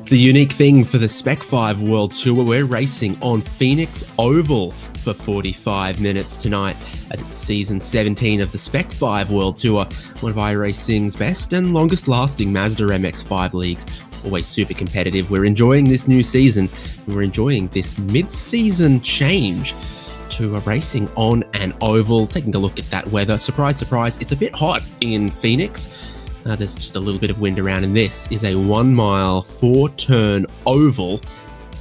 It's a unique thing for the Spec-5 World Tour. We're racing on Phoenix Oval for 45 minutes tonight as it's season 17 of the Spec-5 World Tour, one of iRacing's best and longest lasting Mazda MX-5 leagues. Always super competitive. We're enjoying this new season. We're enjoying this mid-season change to racing on an oval. Taking a look at that weather. Surprise, surprise, it's a bit hot in Phoenix. There's just a little bit of wind around, and this is a 1 mile, 4-turn oval.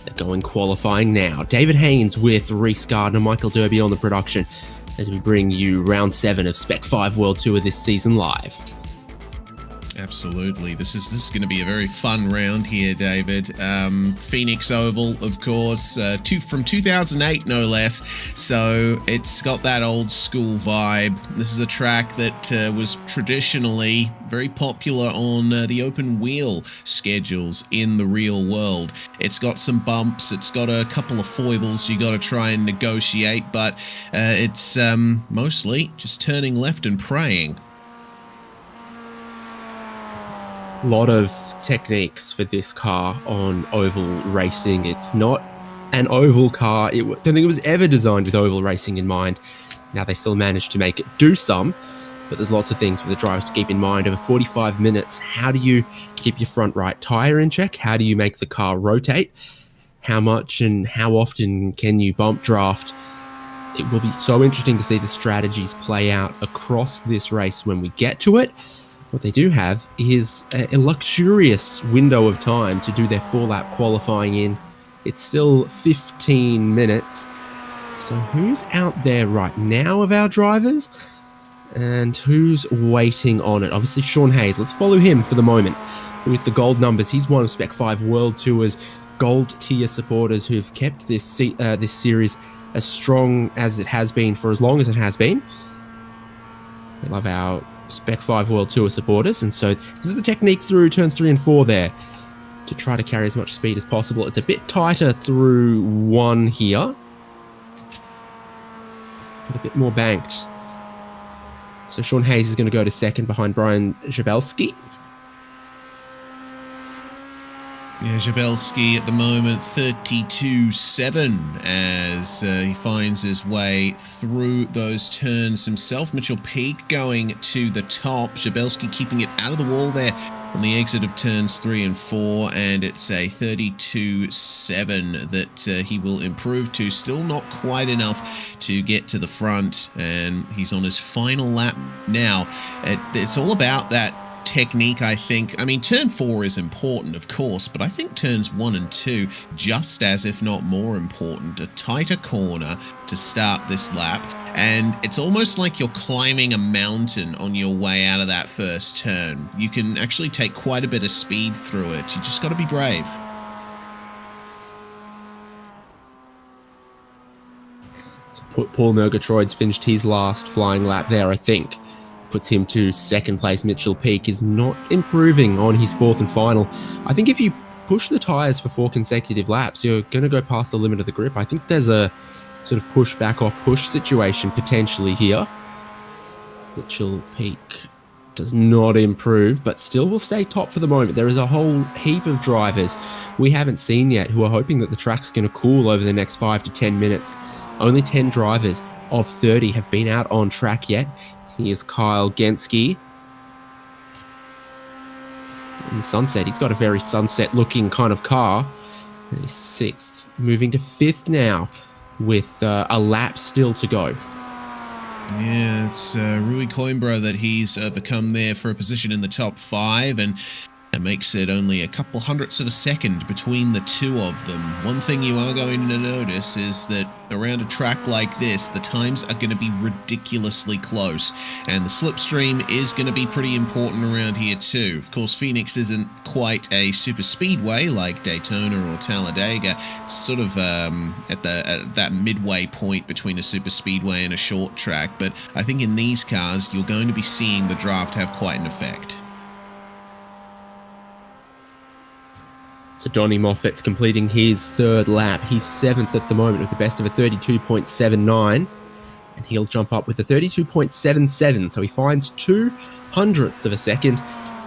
They're going qualifying now. David Haynes with Reese Gardner, Michael Derby on the production as we bring you round 7 of Spec-5 World Tour this season live. Absolutely. This is going to be a very fun round here, David. Phoenix Oval, of course, from 2008, no less. So it's got that old school vibe. This is a track that was traditionally very popular on the open wheel schedules in the real world. It's got some bumps. It's got a couple of foibles you got to try and negotiate, but it's mostly just turning left and praying. Lot of techniques for this car on oval racing. It's not an oval car. I don't think it was ever designed with oval racing in mind. Now they still managed to make it do some, but there's lots of things for the drivers to keep in mind. Over 45 minutes, how do you keep your front right tire in check? How do you make the car rotate? How much and how often can you bump draft? It will be so interesting to see the strategies play out across this race when we get to it. What they do have is a luxurious window of time to do their 4-lap qualifying in. It's still 15 minutes. So who's out there right now of our drivers? And who's waiting on it? Obviously, Sean Hayes. Let's follow him for the moment. With the gold numbers, he's one of Spec-5 World Tour's gold tier supporters who've kept this series as strong as it has been for as long as it has been. We love our Spec-5 World Tour supporters, and so this is the technique through turns 3 and 4 there to try to carry as much speed as possible. It's a bit tighter through 1 here, but a bit more banked. So Sean Hayes is going to go to second behind Brian Jabelski. Yeah, Jabelski at the moment 32.7 as he finds his way through those turns himself. Mitchell Peak going to the top. Jabelski keeping it out of the wall there on the exit of turns 3 and 4, and it's a 32.7 that he will improve to. Still not quite enough to get to the front, and he's on his final lap now. It's all about that technique, I think. I mean, turn 4 is important, of course, but I think turns 1 and 2 just as, if not more important. A tighter corner to start this lap, and it's almost like you're climbing a mountain on your way out of that first turn. You can actually take quite a bit of speed through it. You just got to be brave. So Paul Murgatroyd's finished his last flying lap there, I think. Puts him to second place. Mitchell Peak is not improving on his 4th and final. I think if you push the tyres for 4 consecutive laps, you're going to go past the limit of the grip. I think there's a sort of push back off push situation potentially here. Mitchell Peak does not improve, but still will stay top for the moment. There is a whole heap of drivers we haven't seen yet who are hoping that the track's going to cool over the next 5 to 10 minutes. Only 10 drivers of 30 have been out on track yet. Here's Kyle Genske in the sunset. He's got a very sunset-looking kind of car. And he's 6th, moving to 5th now with a lap still to go. Yeah, it's Rui Coimbra that he's overcome there for a position in the top 5, and it makes it only a couple hundredths of a second between the two of them. One thing you are going to notice is that around a track like this, the times are going to be ridiculously close, and the slipstream is going to be pretty important around here too. Of course, Phoenix isn't quite a super speedway like Daytona or Talladega. It's sort of at that midway point between a super speedway and a short track, but I think in these cars, you're going to be seeing the draft have quite an effect. So Donnie Moffat's completing his 3rd lap. He's 7th at the moment with the best of a 32.79. And he'll jump up with a 32.77. So he finds 2 hundredths of a second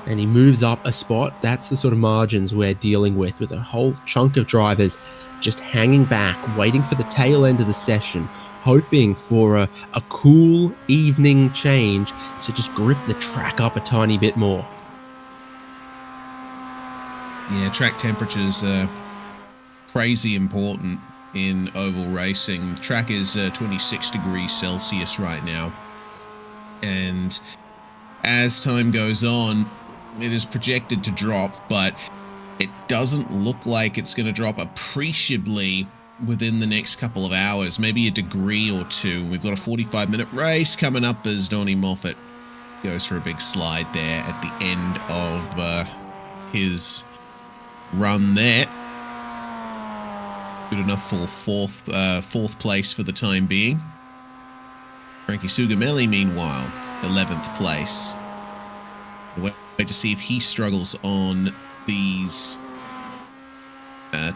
and he moves up a spot. That's the sort of margins we're dealing with a whole chunk of drivers just hanging back, waiting for the tail end of the session, hoping for a cool evening change to just grip the track up a tiny bit more. Yeah, track temperatures are crazy important in oval racing. The track is 26 degrees Celsius right now. And as time goes on, it is projected to drop, but it doesn't look like it's going to drop appreciably within the next couple of hours, maybe a degree or two. We've got a 45-minute race coming up as Donnie Moffat goes for a big slide there at the end of his run there. Good enough for fourth place for the time being. Frankie Sugamelli, meanwhile, 11th place. Wait to see if he struggles on these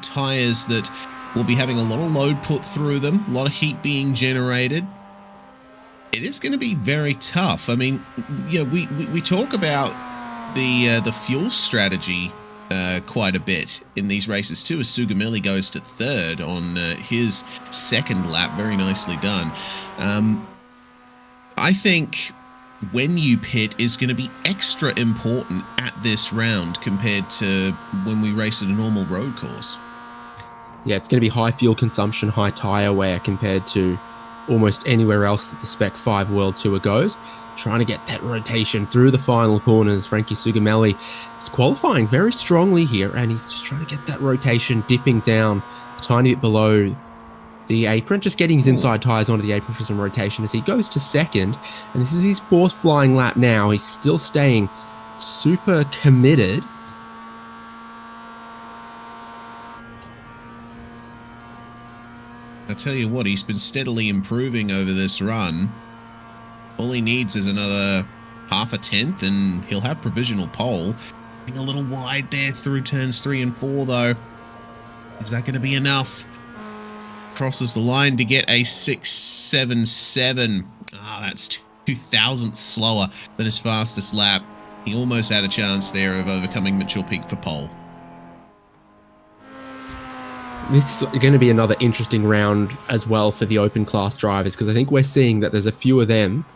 tires that will be having a lot of load put through them, a lot of heat being generated. It is going to be very tough. I mean, yeah, we talk about the fuel strategy quite a bit in these races too, as Sugamelli goes to third on his second lap. Very nicely done. I think when you pit is going to be extra important at this round compared to when we race at a normal road course. Yeah, it's going to be high fuel consumption, high tire wear compared to almost anywhere else that the Spec-5 World Tour goes. Trying to get that rotation through the final corners. Frankie Sugamelli is qualifying very strongly here, and he's just trying to get that rotation, dipping down a tiny bit below the apron, just getting his inside tires onto the apron for some rotation as he goes to second. And this is his fourth flying lap now. He's still staying super committed. I'll tell you what, he's been steadily improving over this run. All he needs is another half a tenth and he'll have provisional pole. Being a little wide there through turns 3 and 4 though. Is that going to be enough? Crosses the line to get a 6.77. That's 2,000 slower than his fastest lap. He almost had a chance there of overcoming Mitchell Peak for pole. This is going to be another interesting round as well for the open class drivers, because I think we're seeing that there's a few of them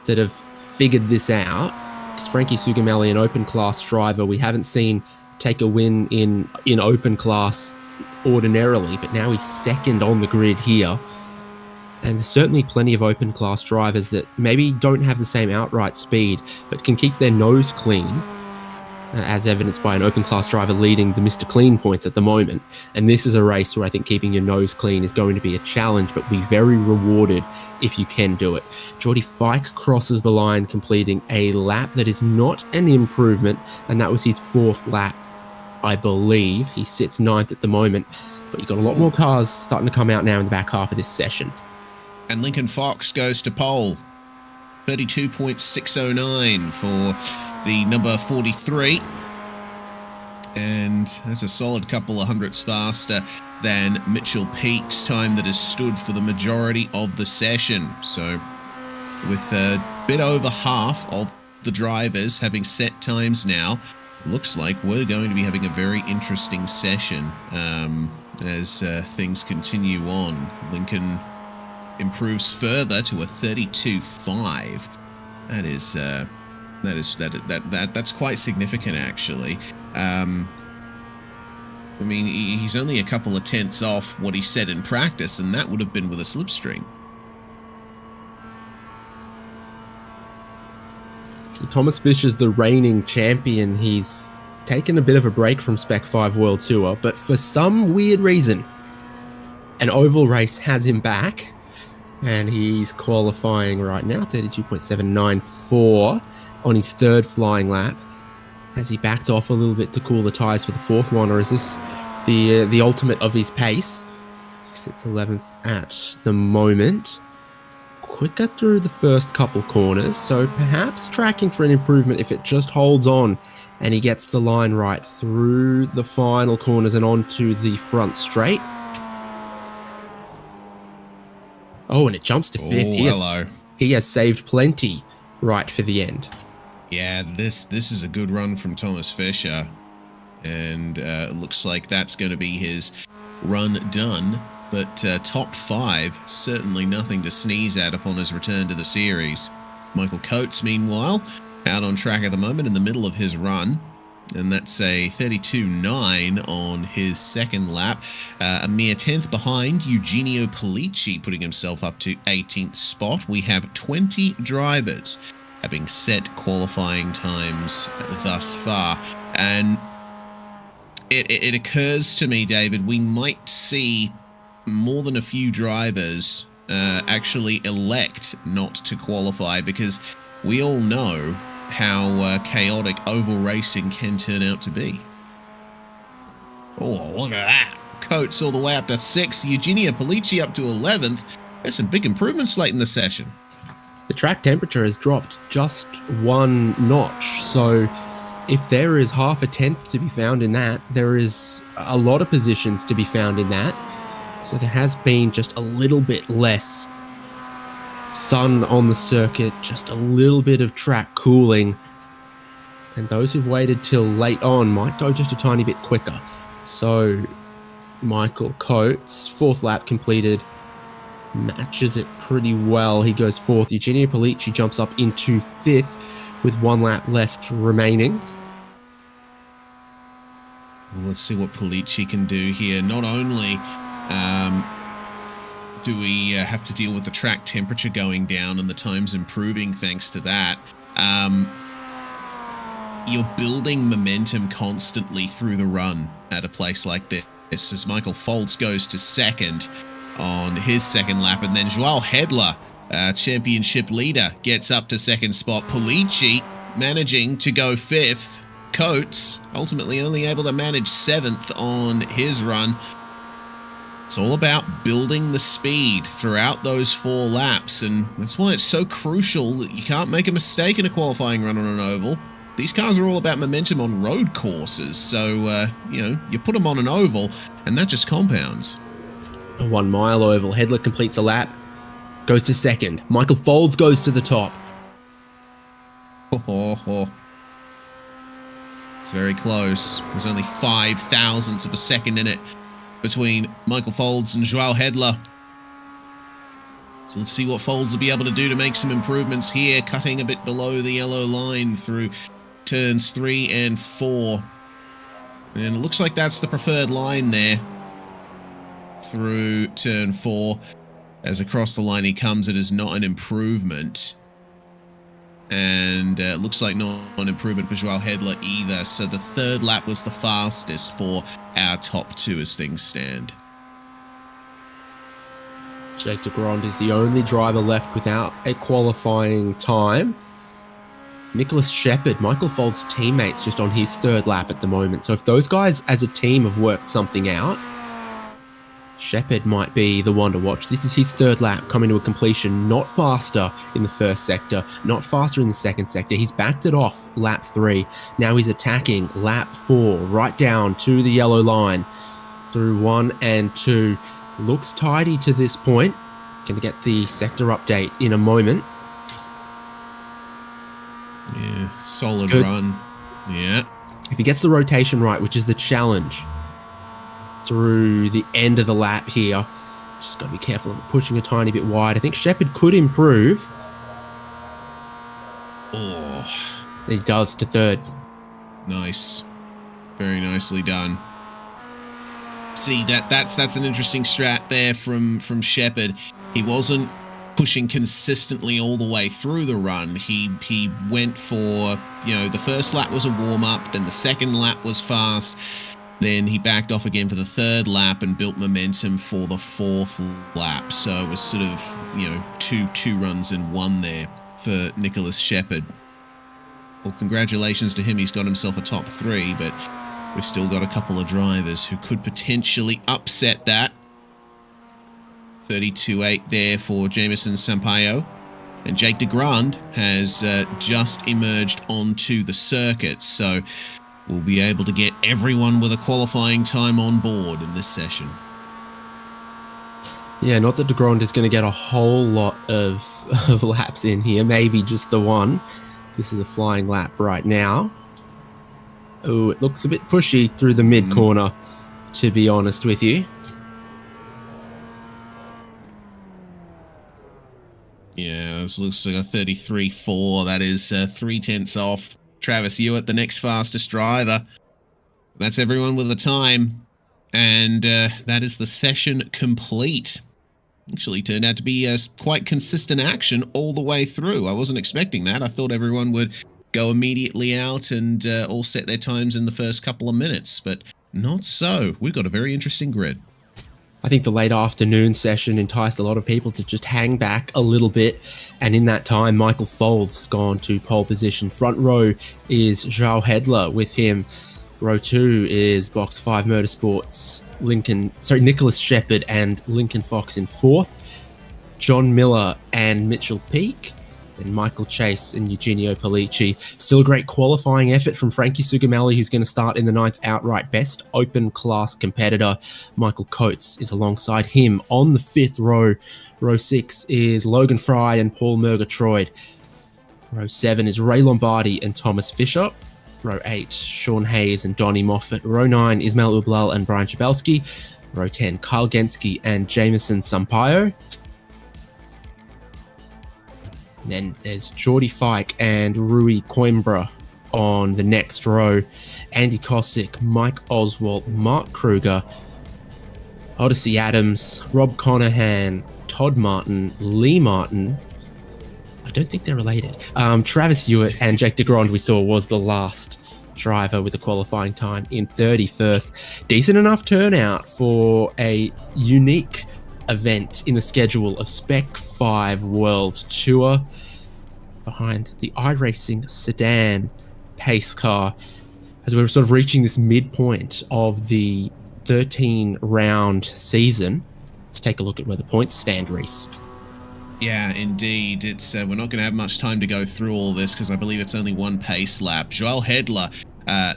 that have figured this out. Because Frankie Sugamelli, an open class driver, we haven't seen take a win in open class ordinarily, but now he's second on the grid here. And there's certainly plenty of open class drivers that maybe don't have the same outright speed, but can keep their nose clean, as evidenced by an open class driver leading the Mr. Clean points at the moment. And this is a race where I think keeping your nose clean is going to be a challenge, but be very rewarded if you can do it. Geordie Fike crosses the line, completing a lap that is not an improvement, and that was his fourth lap, I believe. He sits ninth at the moment, but you've got a lot more cars starting to come out now in the back half of this session. And Lincoln Fox goes to pole. 32.609 for the number 43. And that's a solid couple of hundredths faster than Mitchell Peak's time that has stood for the majority of the session. So with a bit over half of the drivers having set times now, looks like we're going to be having a very interesting session as things continue on. Lincoln improves further to a 32.5. That's quite significant, actually. I mean, he's only a couple of tenths off what he said in practice, and that would have been with a slipstream. So Thomas Fisher's the reigning champion. He's taken a bit of a break from Spec-5 World Tour, but for some weird reason, an oval race has him back. And he's qualifying right now, 32.794 on his third flying lap. Has he backed off a little bit to cool the tyres for the fourth one, or is this the ultimate of his pace? He sits 11th at the moment. Quicker through the first couple corners, so perhaps tracking for an improvement if it just holds on and he gets the line right through the final corners and onto the front straight. Oh, and it jumps to fifth. Oh, hello. He has saved plenty right for the end. Yeah, this is a good run from Thomas Fisher. And it looks like that's going to be his run done. But top 5, certainly nothing to sneeze at upon his return to the series. Michael Coates, meanwhile, out on track at the moment in the middle of his run. And that's a 32.9 on his second lap. A mere 10th behind, Eugenio Pollicci putting himself up to 18th spot. We have 20 drivers having set qualifying times thus far. And it occurs to me, David, we might see more than a few drivers actually elect not to qualify, because we all know how chaotic oval racing can turn out to be. Oh, look at that. Coates all the way up to 6th. Eugenio Pollicci up to 11th. There's some big improvements late in the session. The track temperature has dropped just 1 notch, so if there is half a tenth to be found in that, there is a lot of positions to be found in that. So there has been just a little bit less sun on the circuit, just a little bit of track cooling. And those who've waited till late on might go just a tiny bit quicker. So Michael Coates, 4th lap completed, matches it pretty well. He goes 4th. Eugenio Pollicci jumps up into 5th with 1 lap left remaining. Let's see what Pollicci can do here. Not only do we have to deal with the track temperature going down and the times improving thanks to that, you're building momentum constantly through the run at a place like this, as Michael Foltz goes to 2nd on his 2nd lap, and then Joao Hedler, championship leader, gets up to 2nd spot. Pollicci managing to go 5th. Coates ultimately only able to manage 7th on his run. It's all about building the speed throughout those 4 laps, and that's why it's so crucial that you can't make a mistake in a qualifying run on an oval. These cars are all about momentum on road courses, so, you put them on an oval, and that just compounds. A 1 mile oval. Hedler completes a lap, goes to 2nd. Michael Folds goes to the top. It's very close. There's only 5 thousandths of a second in it between Michael Folds and Joao Hedler. So let's see what Folds will be able to do to make some improvements here, cutting a bit below the yellow line through turns 3 and 4. And it looks like that's the preferred line there through turn 4. As across the line he comes, it is not an improvement. And it looks like not an improvement for Joao Hedler either. So the 3rd lap was the fastest for our top 2 as things stand. Jake de Grand is the only driver left without a qualifying time. Nicholas Shepard, Michael Folds' teammates, just on his 3rd lap at the moment. So if those guys as a team have worked something out, Shepard might be the one to watch. This is his 3rd lap coming to a completion, not faster in the 1st sector, not faster in the 2nd sector. He's backed it off lap 3. Now he's attacking lap 4, right down to the yellow line through 1 and 2. Looks tidy to this point. Going to get the sector update in a moment. Yeah, solid run. Yeah. If he gets the rotation right, which is the challenge, through the end of the lap here, just got to be careful of pushing a tiny bit wide. I think Shepard could improve. Oh, He does to 3rd. Nice. Very nicely done. See, that's an interesting strat there from Shepard. He wasn't pushing consistently all the way through the run. He went for, the 1st lap was a warm-up, then the 2nd lap was fast. Then he backed off again for the 3rd lap and built momentum for the 4th lap. So it was sort of, two runs in 1 there for Nicholas Shepard. Well, congratulations to him. He's got himself a top 3, but we've still got a couple of drivers who could potentially upset that. 32.8 there for Jameson Sampaio. And Jake de Grand has just emerged onto the circuit. So we'll be able to get everyone with a qualifying time on board in this session. Yeah, not that de Grand is going to get a whole lot of laps in here, maybe just the 1. This is a flying lap right now. Oh, it looks a bit pushy through the mid corner, to be honest with you. Yeah, this looks like a 33.4. That is 0.3 off Travis Hewitt, the next fastest driver. That's everyone with the time. And that is the session complete. Actually turned out to be quite consistent action all the way through. I wasn't expecting that. I thought everyone would go immediately out and all set their times in the first couple of minutes, but not so. We've got a very interesting grid. I think the late afternoon session enticed a lot of people to just hang back a little bit. And in that time, Michael Folds has gone to pole position. Front row is Joao Hedler with him. Row 2 is Box 5 Motorsports, Nicholas Shepherd and Lincoln Fox in 4th. John Miller and Mitchell Peake. And Michael Chase and Eugenio Polici. Still a great qualifying effort from Frankie Sugamali, who's going to start in the 9th outright. Best open class competitor. Michael Coates is alongside him on the 5th row. Row 6 is Logan Fry and Paul Murgatroyd. Row 7 is Ray Lombardi and Thomas Fisher. Row 8, Sean Hayes and Donnie Moffat. Row 9, Ismail Ublal and Brian Chabelski. Row 10, Kyle Genske and Jameson Sampaio. Then there's Geordie Fike and Rui Coimbra on the next row. Andy Cosick, Mike Oswald, Mark Kruger, Odyssey Adams, Rob Conahan, Todd Martin, Lee Martin. I don't think they're related. Travis Hewitt and Jake DeGrand, we saw, was the last driver with a qualifying time in 31st. Decent enough turnout for a unique event in the schedule of Spec-5 World Tour behind the iRacing sedan pace car as we're sort of reaching this midpoint of the 13-round season. Let's take a look at where the points stand, Reese. Yeah, indeed. It's we're not going to have much time to go through all this because I believe it's only one pace lap. Joao Hedler,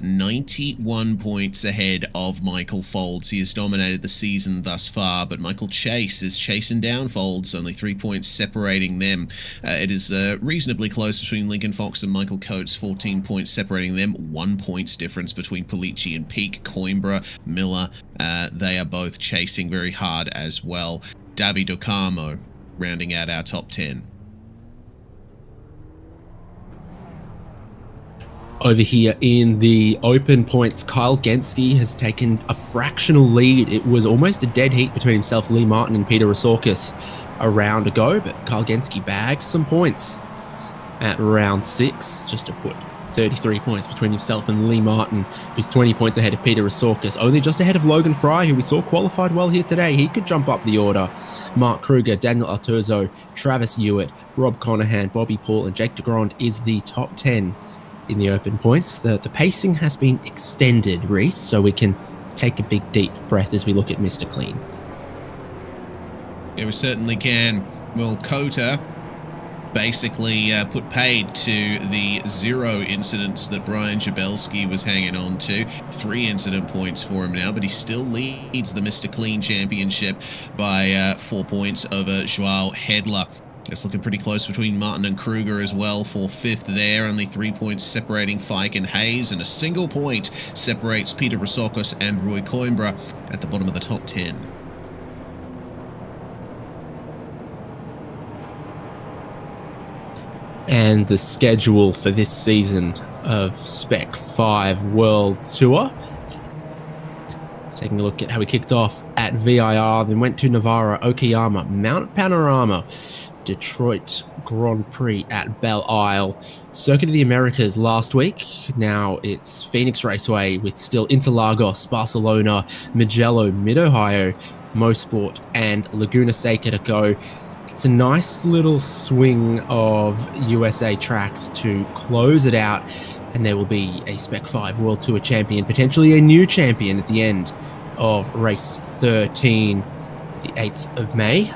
91 points ahead of Michael Folds. He has dominated the season thus far, but Michael Chase is chasing down Folds, only 3 points separating them. It is reasonably close between Lincoln Fox and Michael Coates, 14 points separating them, 1 point difference between Polici and Peake. Coimbra, Miller, they are both chasing very hard as well. Davi Docamo rounding out our top 10. Over here in the open points, Kyle Genske has taken a fractional lead. It was almost a dead heat between himself, Lee Martin, and Peter Rasaukas a round ago, but Kyle Genske bagged some points at round 6, just to put 33 points between himself and Lee Martin, who's 20 points ahead of Peter Rasaukas, only just ahead of Logan Fry, who we saw qualified well here today. He could jump up the order. Mark Kruger, Daniel Arturzo, Travis Hewitt, Rob Conahan, Bobby Paul, and Jake DeGrand is the top 10 in the open points. The pacing has been extended, Reese, so we can take a big deep breath as we look at Mr. Clean. Yeah, we certainly can. Well, Kota basically put paid to the 0 incidents that Brian Jabelski was hanging on to. 3 incident points for him now, but he still leads the Mr. Clean Championship by 4 points over Joao Hedler. It's looking pretty close between Martin and Kruger as well for 5th there. Only 3 points separating Fike and Hayes, and a single point separates Peter Rasaukas and Rui Coimbra at the bottom of the top 10. And the schedule for this season of Spec-5 World Tour. Taking a look at how we kicked off at VIR, then went to Navarra, Okayama, Mount Panorama, Detroit Grand Prix at Belle Isle, Circuit of the Americas last week. Now it's Phoenix Raceway with still Interlagos, Barcelona, Mugello, Mid-Ohio, Mosport, and Laguna Seca to go. It's a nice little swing of USA tracks to close it out, and there will be a Spec-5 World Tour champion, potentially a new champion at the end of race 13, the 8th of May.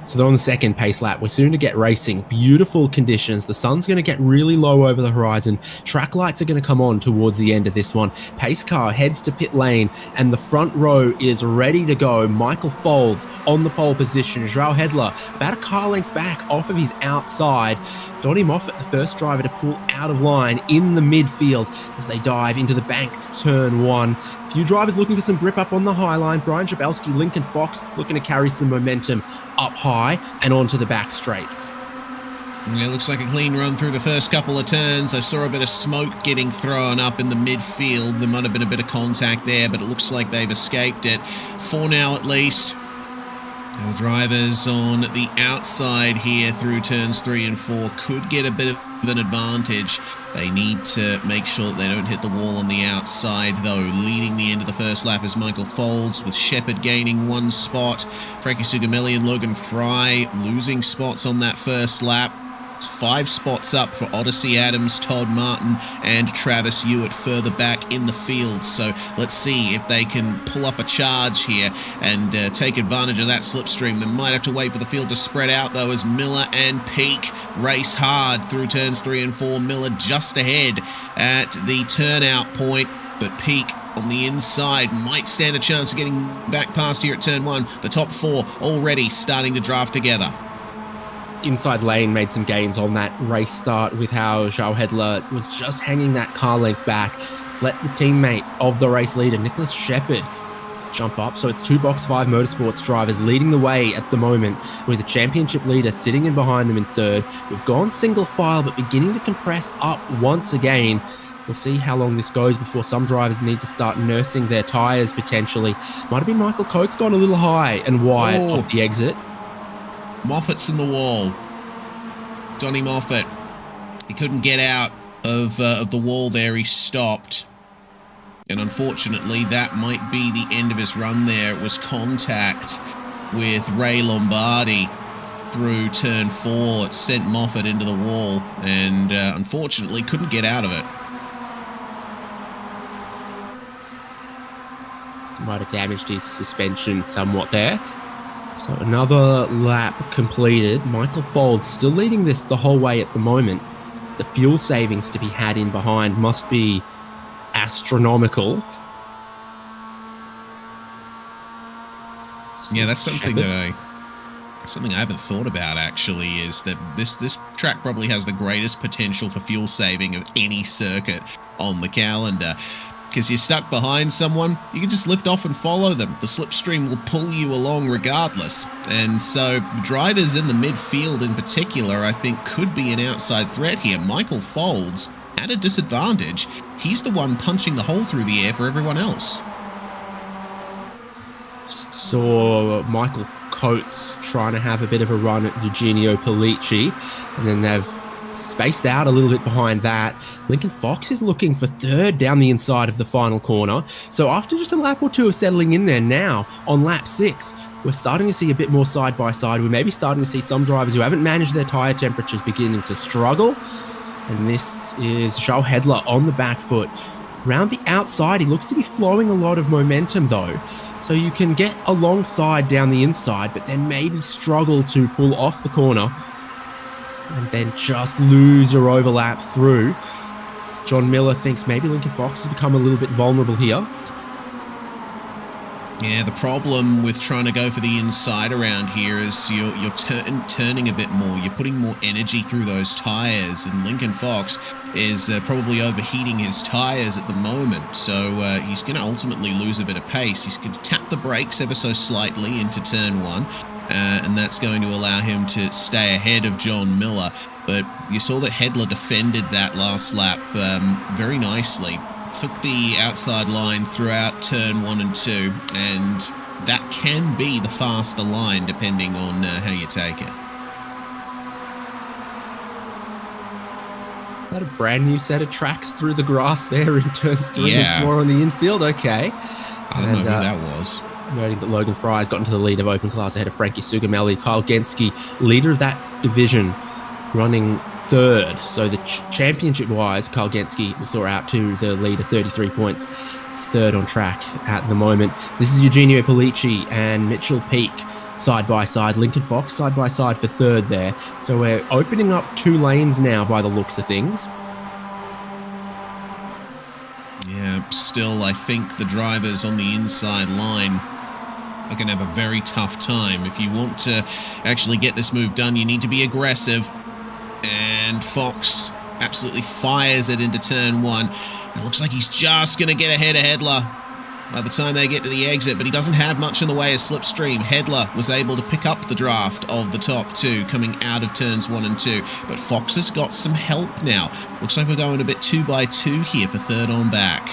So they're on the second pace lap. We're soon to get racing. Beautiful conditions. The sun's going to get really low over the horizon. Track lights are going to come on towards the end of this one. Pace car heads to pit lane, and the front row is ready to go. Michael Folds on the pole position. Joao Hedler about a car length back off of his outside. Donnie Moffat, the first driver to pull out of line in the midfield as they dive into the banked turn one. A few drivers looking for some grip up on the high line. Brian Jabelski, Lincoln Fox looking to carry some momentum up high and onto the back straight. Yeah, it looks like a clean run through the first couple of turns. I saw a bit of smoke getting thrown up in the midfield. There might have been a bit of contact there, but it looks like they've escaped it. For now, at least. The drivers on the outside here through turns 3 and 4 could get a bit of an advantage. They need to make sure that they don't hit the wall on the outside, though. Leading the end of the first lap is Michael Folds, with Shepard gaining 1 spot. Frankie Sugamelli and Logan Fry losing spots on that first lap. It's 5 spots up for Odyssey Adams, Todd Martin, and Travis Hewitt further back in the field. So let's see if they can pull up a charge here and take advantage of that slipstream. They might have to wait for the field to spread out, though, as Miller and Peak race hard through turns 3 and 4. Miller just ahead at the turnout point, but Peak on the inside might stand a chance of getting back past here at turn 1. The top 4 already starting to draft together. Inside lane made some gains on that race start with how Joao Hedler was just hanging that car length back. It's let the teammate of the race leader, Nicholas Shepard, jump up. So it's 2 Box 5 Motorsports drivers leading the way at the moment, with the championship leader sitting in behind them in third. We've gone single file, but beginning to compress up once again. We'll see how long this goes before some drivers need to start nursing their tyres potentially. Might have been Michael Coates gone a little high and wide of the exit. Moffat's in the wall. Donnie Moffat, he couldn't get out of the wall there. He stopped. And unfortunately, that might be the end of his run there. It was contact with Ray Lombardi through turn 4. It sent Moffat into the wall and unfortunately couldn't get out of it. Might have damaged his suspension somewhat there. So another lap completed. Michael Folds still leading this the whole way at the moment. The fuel savings to be had in behind must be astronomical. Yeah, that's something that I haven't thought about, actually, is that this track probably has the greatest potential for fuel saving of any circuit on the calendar. Because you're stuck behind someone, you can just lift off and follow them. The slipstream will pull you along regardless. And so drivers in the midfield in particular, I think, could be an outside threat here. Michael Folds at a disadvantage. He's the one punching the hole through the air for everyone else. Saw Michael Coates trying to have a bit of a run at Eugenio Pellicci, and then they've spaced out a little bit behind that. Lincoln Fox is looking for third down the inside of the final corner. So after just a lap or two of settling in there, now on lap 6, we're starting to see a bit more side by side. We're maybe starting to see some drivers who haven't managed their tyre temperatures beginning to struggle. And this is Joao Hedler on the back foot. Round the outside, he looks to be flowing a lot of momentum though. So you can get alongside down the inside, but then maybe struggle to pull off the corner and then just lose your overlap through. John Miller thinks maybe Lincoln Fox has become a little bit vulnerable here. Yeah, the problem with trying to go for the inside around here is you're turning a bit more. You're putting more energy through those tyres, and Lincoln Fox is probably overheating his tyres at the moment. So he's going to ultimately lose a bit of pace. He's going to tap the brakes ever so slightly into turn 1. And that's going to allow him to stay ahead of John Miller. But you saw that Hedler defended that last lap very nicely. Took the outside line throughout turn 1 and 2, and that can be the faster line depending on how you take it. Is that a brand new set of tracks through the grass there in turns 3 Yeah. and 4 on the infield? Okay. I don't know who that was. Noting that Logan Fry has gotten to the lead of Open Class ahead of Frankie Sugamelli. Kyle Genske, leader of that division, running third. So the championship-wise, Kyle Genske, we saw out to the lead of 33 points. He's third on track at the moment. This is Eugenio Pellicci and Mitchell Peak side by side. Lincoln Fox side by side for third there. So we're opening up 2 lanes now by the looks of things. Yeah, still, I think the drivers on the inside line are going to have a very tough time. If you want to actually get this move done, you need to be aggressive. And Fox absolutely fires it into turn 1. It looks like he's just going to get ahead of Hedler by the time they get to the exit, but he doesn't have much in the way of slipstream. Hedler was able to pick up the draft of the top 2 coming out of turns 1 and 2, but Fox has got some help now. Looks like we're going a bit 2x2 here for third on back.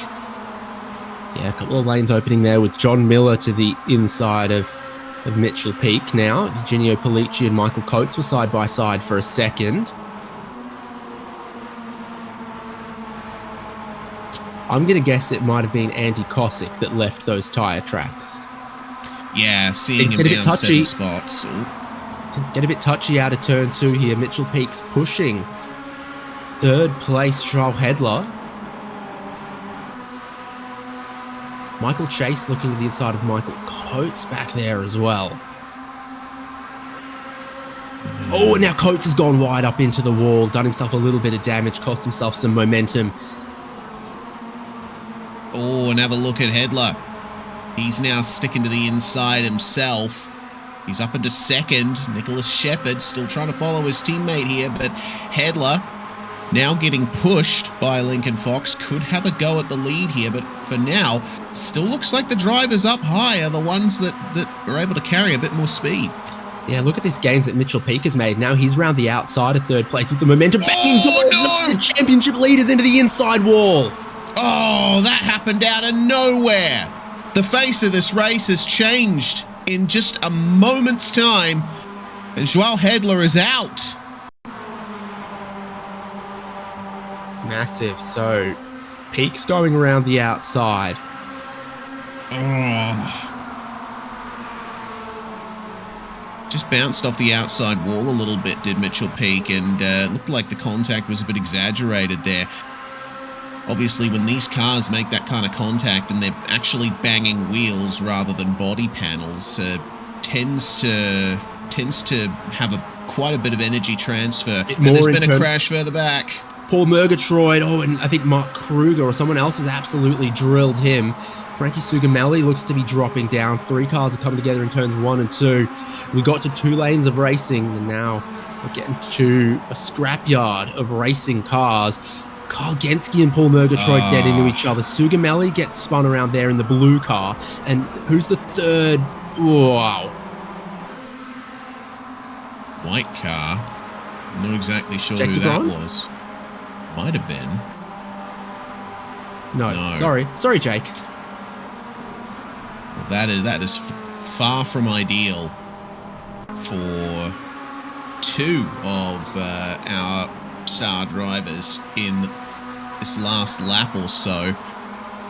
Yeah, a couple of lanes opening there with John Miller to the inside of Mitchell Peak now. Eugenio Polici and Michael Coates were side by side for a second. I'm going to guess it might have been Andy Kosick that left those tyre tracks. Yeah, seeing him down 7 spots. Things get a bit touchy out of turn 2 here. Mitchell Peak's pushing third place Charles Hedler. Michael Chase looking to the inside of Michael Coates back there as well. Oh, and now Coates has gone wide up into the wall, done himself a little bit of damage, cost himself some momentum. Oh, and have a look at Hedler. He's now sticking to the inside himself. He's up into second. Nicholas Shepard still trying to follow his teammate here, but Hedler now getting pushed by Lincoln Fox. Could have a go at the lead here, but for now, still looks like the drivers up high are the ones that are able to carry a bit more speed. Yeah, look at these gains that Mitchell Peak has made. Now he's round the outside of third place with the momentum backing no! the championship leaders into the inside wall. Oh, that happened out of nowhere. The face of this race has changed in just a moment's time, and Joao Hedler is out. It's massive. So Peak's going around the outside. Oh. Just bounced off the outside wall a little bit, did Mitchell Peak, and looked like the contact was a bit exaggerated there. Obviously, when these cars make that kind of contact and they're actually banging wheels rather than body panels, tends to have quite a bit of energy transfer. And there's been a crash further back. Paul Murgatroyd, and I think Mark Kruger or someone else has absolutely drilled him. Frankie Sugamelli looks to be dropping down. 3 cars are coming together in turns 1 and 2. We got to 2 lanes of racing, and now we're getting to a scrapyard of racing cars. Kyle Genske and Paul Murgatroyd get into each other. Sugamelli gets spun around there in the blue car. And who's the third? Wow. White car. I'm not exactly sure Jake who that DeGron? was. Might have been. No. Sorry, Jake. Well, that is far from ideal for 2 of our star drivers in this last lap or so.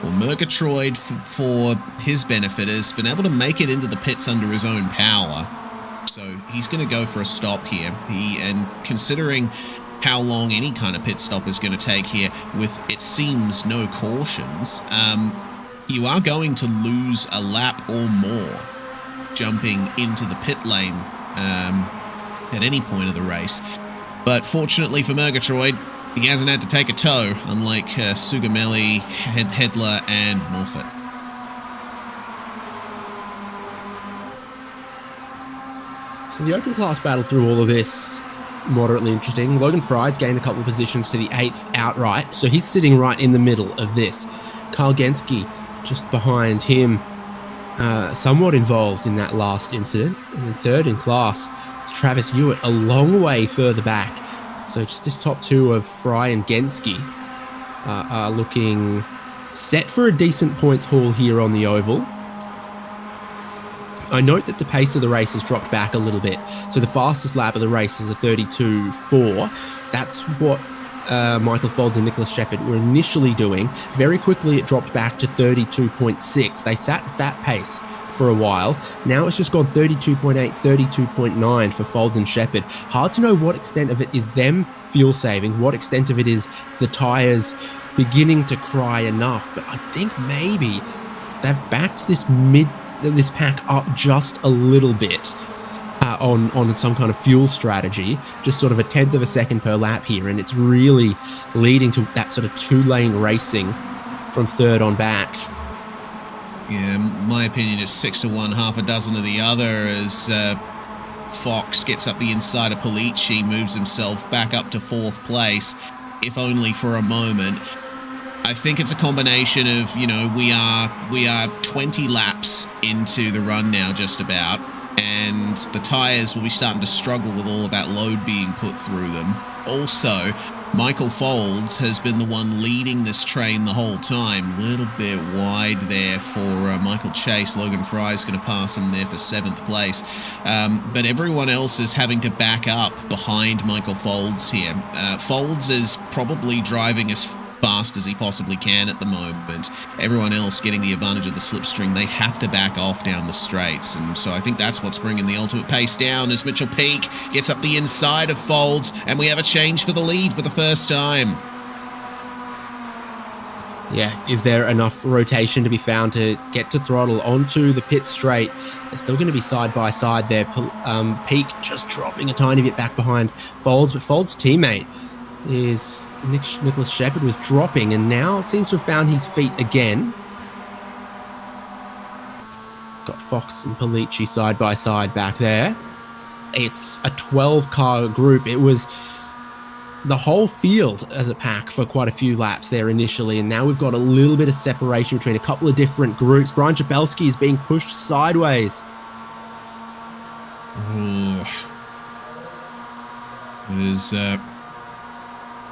Well, Murgatroyd, for his benefit, has been able to make it into the pits under his own power. So he's going to go for a stop here. And considering how long any kind of pit stop is going to take here with, it seems, no cautions, you are going to lose a lap or more jumping into the pit lane at any point of the race. But fortunately for Murgatroyd, he hasn't had to take a tow, unlike Sugamelli, Hedler, and Morfitt. So the open class battle through all of this, moderately interesting. Logan Fry's gained a couple of positions to the 8th outright, so he's sitting right in the middle of this. Kyle Genske just behind him, somewhat involved in that last incident. And then third in class is Travis Hewitt, a long way further back. So just this top 2 of Fry and Genske are looking set for a decent points haul here on the oval. I note that the pace of the race has dropped back a little bit. So the fastest lap of the race is a 32.4. That's what Michael Folds and Nicholas Shepard were initially doing. Very quickly, it dropped back to 32.6. They sat at that pace for a while. Now it's just gone 32.8, 32.9 for Folds and Shepard. Hard to know what extent of it is them fuel saving, what extent of it is the tyres beginning to cry enough. But I think maybe they've backed this pack up just a little bit. on some kind of fuel strategy, just sort of a 1/10 of a second per lap here, and it's really leading to that sort of 2-lane racing from third on back. Yeah, my opinion is 6-1, half a dozen of the other, as Fox gets up the inside of Polici, moves himself back up to 4th place, if only for a moment. I think it's a combination of, you know, we are 20 laps into the run now, just about, and the tyres will be starting to struggle with all of that load being put through them. Also, Michael Folds has been the one leading this train the whole time. A little bit wide there for Michael Chase. Logan Fry's going to pass him there for 7th place. But everyone else is having to back up behind Michael Folds here. Folds is probably driving as fast as he possibly can at the moment. Everyone else getting the advantage of the slipstream. They have to back off down the straights, and so I think that's what's bringing the ultimate pace down as Mitchell Peak gets up the inside of Folds, and we have a change for the lead for the first time. Yeah, is there enough rotation to be found to get to throttle onto the pit straight? They're still going to be side by side there. Peak just dropping a tiny bit back behind Folds, but Folds' teammate is Nicholas Shepherd was dropping and now seems to have found his feet again. Got Fox and Polici side by side back there. It's a 12-car group. It was the whole field as a pack for quite a few laps there initially, and now we've got a little bit of separation between a couple of different groups. Brian Jabelski is being pushed sideways. Ooh. It is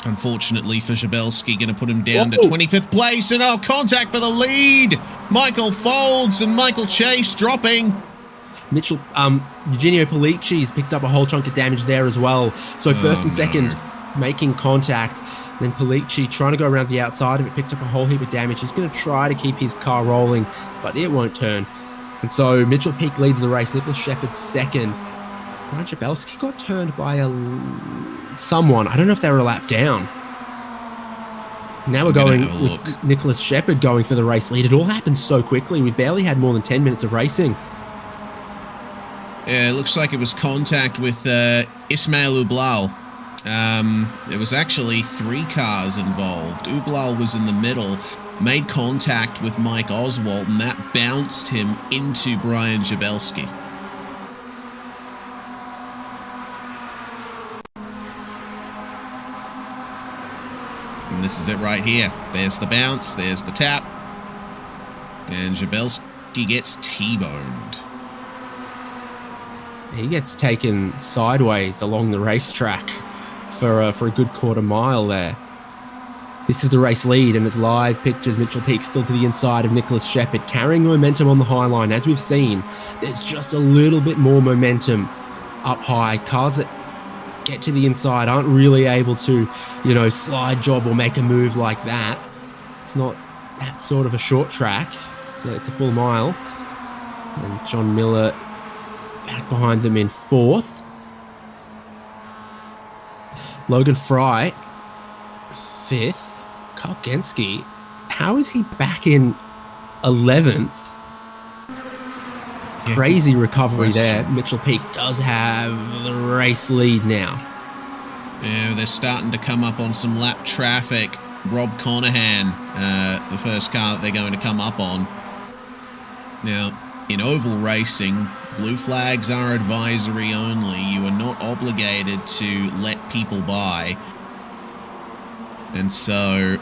unfortunately for Jabelski, going to put him down to 25th place, and contact for the lead. Michael Folds and Michael Chase dropping. Eugenio Polici's picked up a whole chunk of damage there as well. So first and second making contact. Then Polici trying to go around the outside of it, picked up a whole heap of damage. He's going to try to keep his car rolling, but it won't turn. And so Mitchell Peak leads the race. Nicholas Shepherd second. Brian Jabelski got turned by someone. I don't know if they were a lap down. Now we're going with Nicholas Shepherd going for the race lead. It all happened so quickly. We barely had more than 10 minutes of racing. Yeah, it looks like it was contact with Ismail Ublal. There was actually 3 cars involved. Ublal was in the middle, made contact with Mike Oswald, and that bounced him into Brian Jabelski. And this is it right here. There's the bounce, there's the tap, and Jabelski gets T-boned. He gets taken sideways along the racetrack for a good quarter mile there. This is the race lead, and it's live pictures. Mitchell Peak still to the inside of Nicholas Shepherd, carrying momentum on the high line. As we've seen, there's just a little bit more momentum up high. Cars that get to the inside aren't really able to, slide job or make a move like that. It's not that sort of a short track. It's a full mile. And John Miller back behind them in 4th. Logan Fry, 5th. Carl Genski, how is he back in 11th? Crazy recovery there. Mitchell Peak does have the race lead now. Yeah, they're starting to come up on some lap traffic. Rob Conahan, the first car that they're going to come up on. Now, in oval racing, blue flags are advisory only. You are not obligated to let people by. And so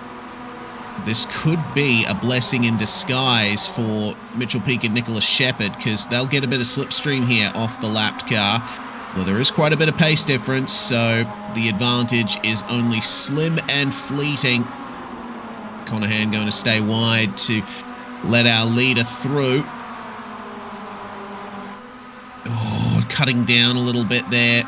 this could be a blessing in disguise for Mitchell Peak and Nicholas Shepherd, because they'll get a bit of slipstream here off the lapped car. Well, there is quite a bit of pace difference, so the advantage is only slim and fleeting. Conahan going to stay wide to let our leader through. Oh, cutting down a little bit there.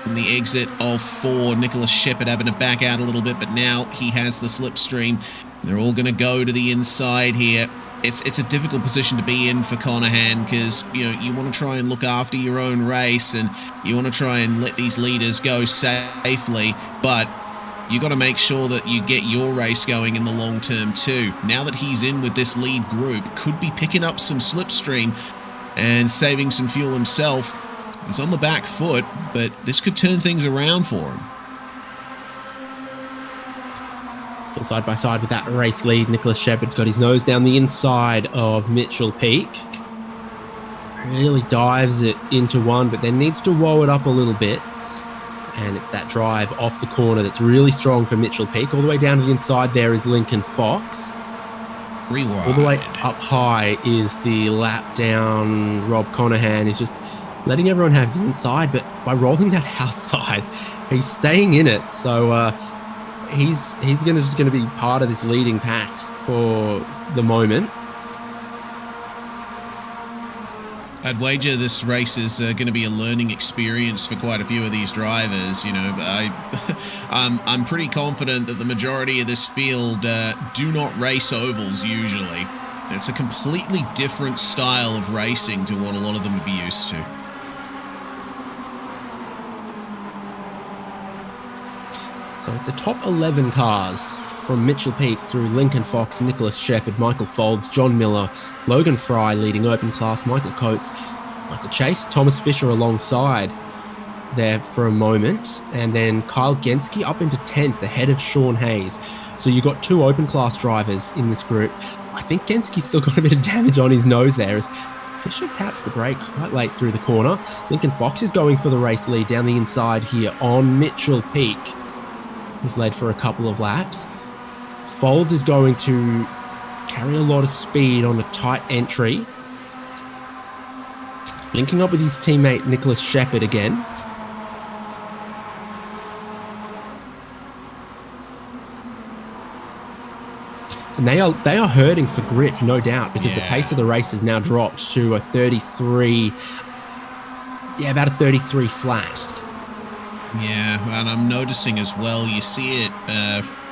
In the exit of 4, Nicholas Shepherd having to back out a little bit, but now he has the slipstream. They're all going to go to the inside here. It's a difficult position to be in for Conahan, because you want to try and look after your own race, and you want to try and let these leaders go safely, but you got to make sure that you get your race going in the long term too. Now that he's in with this lead group, could be picking up some slipstream and saving some fuel himself. He's on the back foot, but this could turn things around for him. Still side by side with that race lead. Nicholas Shepherd's got his nose down the inside of Mitchell Peak. Really dives it into one, but then needs to woe it up a little bit. And it's that drive off the corner that's really strong for Mitchell Peak. All the way down to the inside there is Lincoln Fox. 3 wide. All the way up high is the lap down Rob Conahan. He's just letting everyone have the inside, but by rolling that outside, he's staying in it. So he's just going to be part of this leading pack for the moment. I'd wager this race is going to be a learning experience for quite a few of these drivers, you know. But I'm pretty confident that the majority of this field do not race ovals usually. It's a completely different style of racing to what a lot of them would be used to. So it's a top 11 cars from Mitchell Peak through Lincoln Fox, Nicholas Shepherd, Michael Folds, John Miller, Logan Fry leading open class, Michael Coates, Michael Chase, Thomas Fisher alongside there for a moment, and then Kyle Genske up into 10th ahead of Sean Hayes. So you got 2 open class drivers in this group. I think Genske's still got a bit of damage on his nose there as Fisher taps the brake quite late through the corner. Lincoln Fox is going for the race lead down the inside here on Mitchell Peak. He's led for a couple of laps. Folds is going to carry a lot of speed on a tight entry. Linking up with his teammate Nicholas Shepherd again. And they are hurting for grip, no doubt, because the pace of the race has now dropped to a 33, about a 33 flat. Yeah, and I'm noticing as well, you see it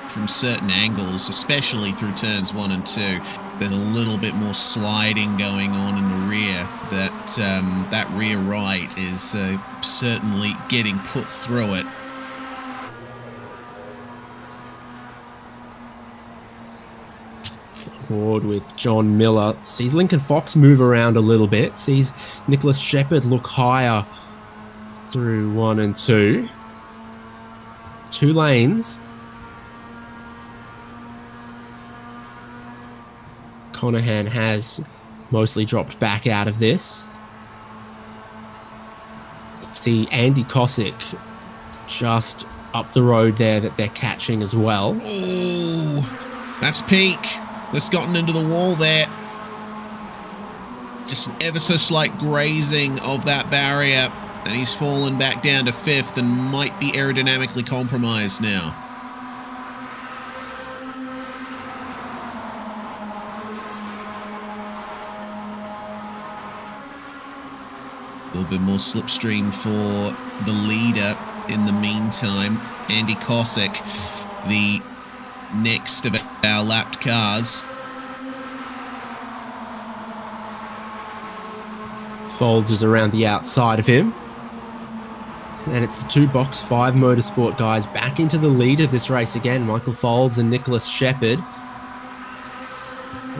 from certain angles, especially through turns 1 and 2. There's a little bit more sliding going on in the rear. That rear right is certainly getting put through it. Board with John Miller. Sees Lincoln Fox move around a little bit. Sees Nicholas Shepherd look higher through 1 and 2. 2 lanes. Conahan has mostly dropped back out of this. See Andy Cosick just up the road there that they're catching as well. Oh, that's Peak. That's gotten into the wall there. Just an ever so slight grazing of that barrier, and he's fallen back down to 5th and might be aerodynamically compromised now. A little bit more slipstream for the leader in the meantime. Andy Cosick, the next of our lapped cars. Folds is around the outside of him. And it's the 2 Box 5 Motorsport guys back into the lead of this race again. Michael Folds and Nicholas Shepherd.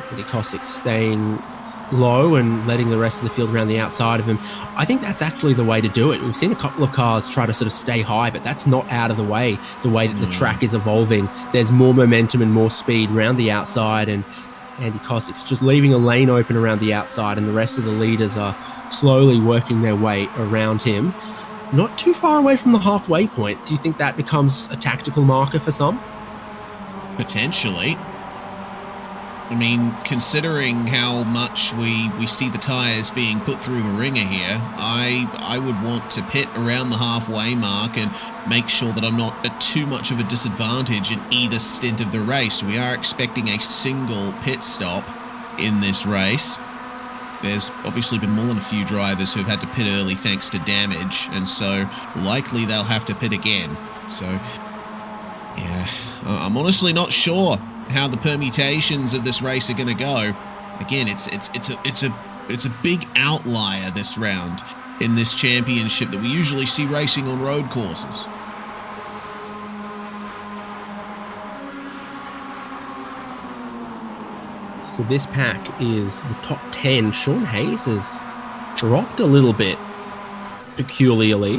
Andy Cosick staying low and letting the rest of the field around the outside of him. I think that's actually the way to do it. We've seen a couple of cars try to sort of stay high, but that's not out of the way that the track is evolving. There's more momentum and more speed around the outside, and Andy Cosick's just leaving a lane open around the outside, and the rest of the leaders are slowly working their way around him. Not too far away from the halfway point. Do you think that becomes a tactical marker for some? Potentially. I mean, considering how much we see the tyres being put through the ringer here, I would want to pit around the halfway mark and make sure that I'm not at too much of a disadvantage in either stint of the race. We are expecting a single pit stop in this race. There's obviously been more than a few drivers who've had to pit early thanks to damage, and so likely they'll have to pit again. So, yeah, I'm honestly not sure how the permutations of this race are going to go. Again, it's a big outlier this round in this championship that we usually see racing on road courses. So this pack is the top 10. Sean Hayes has dropped a little bit peculiarly.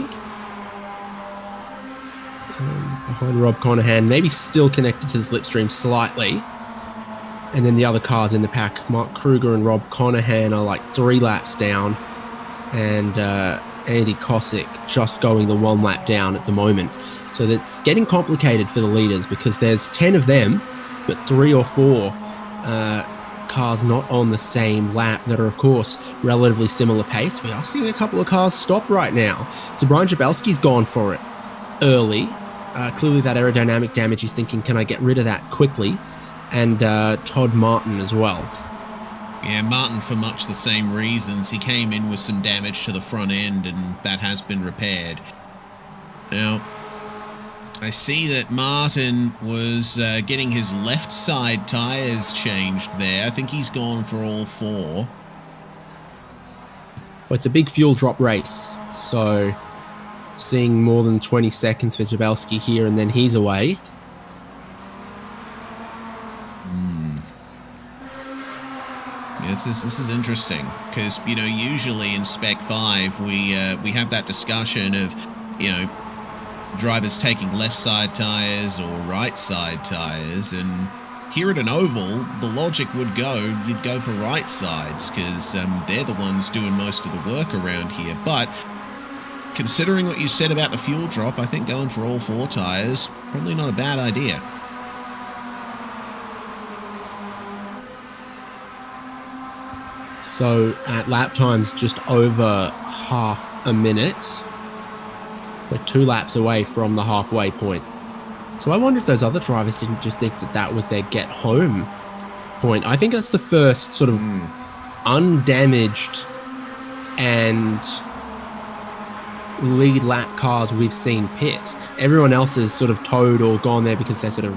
Behind Rob Conahan, maybe still connected to the slipstream slightly. And then the other cars in the pack, Mark Kruger and Rob Conahan, are like 3 laps down. And Andy Kosick just going the 1 lap down at the moment. So that's getting complicated for the leaders because there's 10 of them, but 3 or 4 cars not on the same lap that are, of course, relatively similar pace. We are seeing a couple of cars stop right now. So Brian Jabelski's gone for it early. Clearly that aerodynamic damage, he's thinking, can I get rid of that quickly? And Todd Martin as well. Yeah, Martin for much the same reasons. He came in with some damage to the front end, and that has been repaired. Now, I see that Martin was getting his left side tyres changed there. I think he's gone for all 4. Well, it's a big fuel drop race, so seeing more than 20 seconds for Jabelski here, and then he's away. Yes, this is interesting because, you know, usually in Spec-5 we have that discussion of, you know, drivers taking left side tires or right side tires, and here at an oval the logic would go you'd go for right sides because they're the ones doing most of the work around here. But considering what you said about the fuel drop, I think going for all 4 tires probably not a bad idea. So at lap times just over half a minute, we're 2 laps away from the halfway point. So I wonder if those other drivers didn't just think that that was their get home point. I think that's the first sort of undamaged and lead lap cars we've seen pit. Everyone else is sort of towed or gone there because they're sort of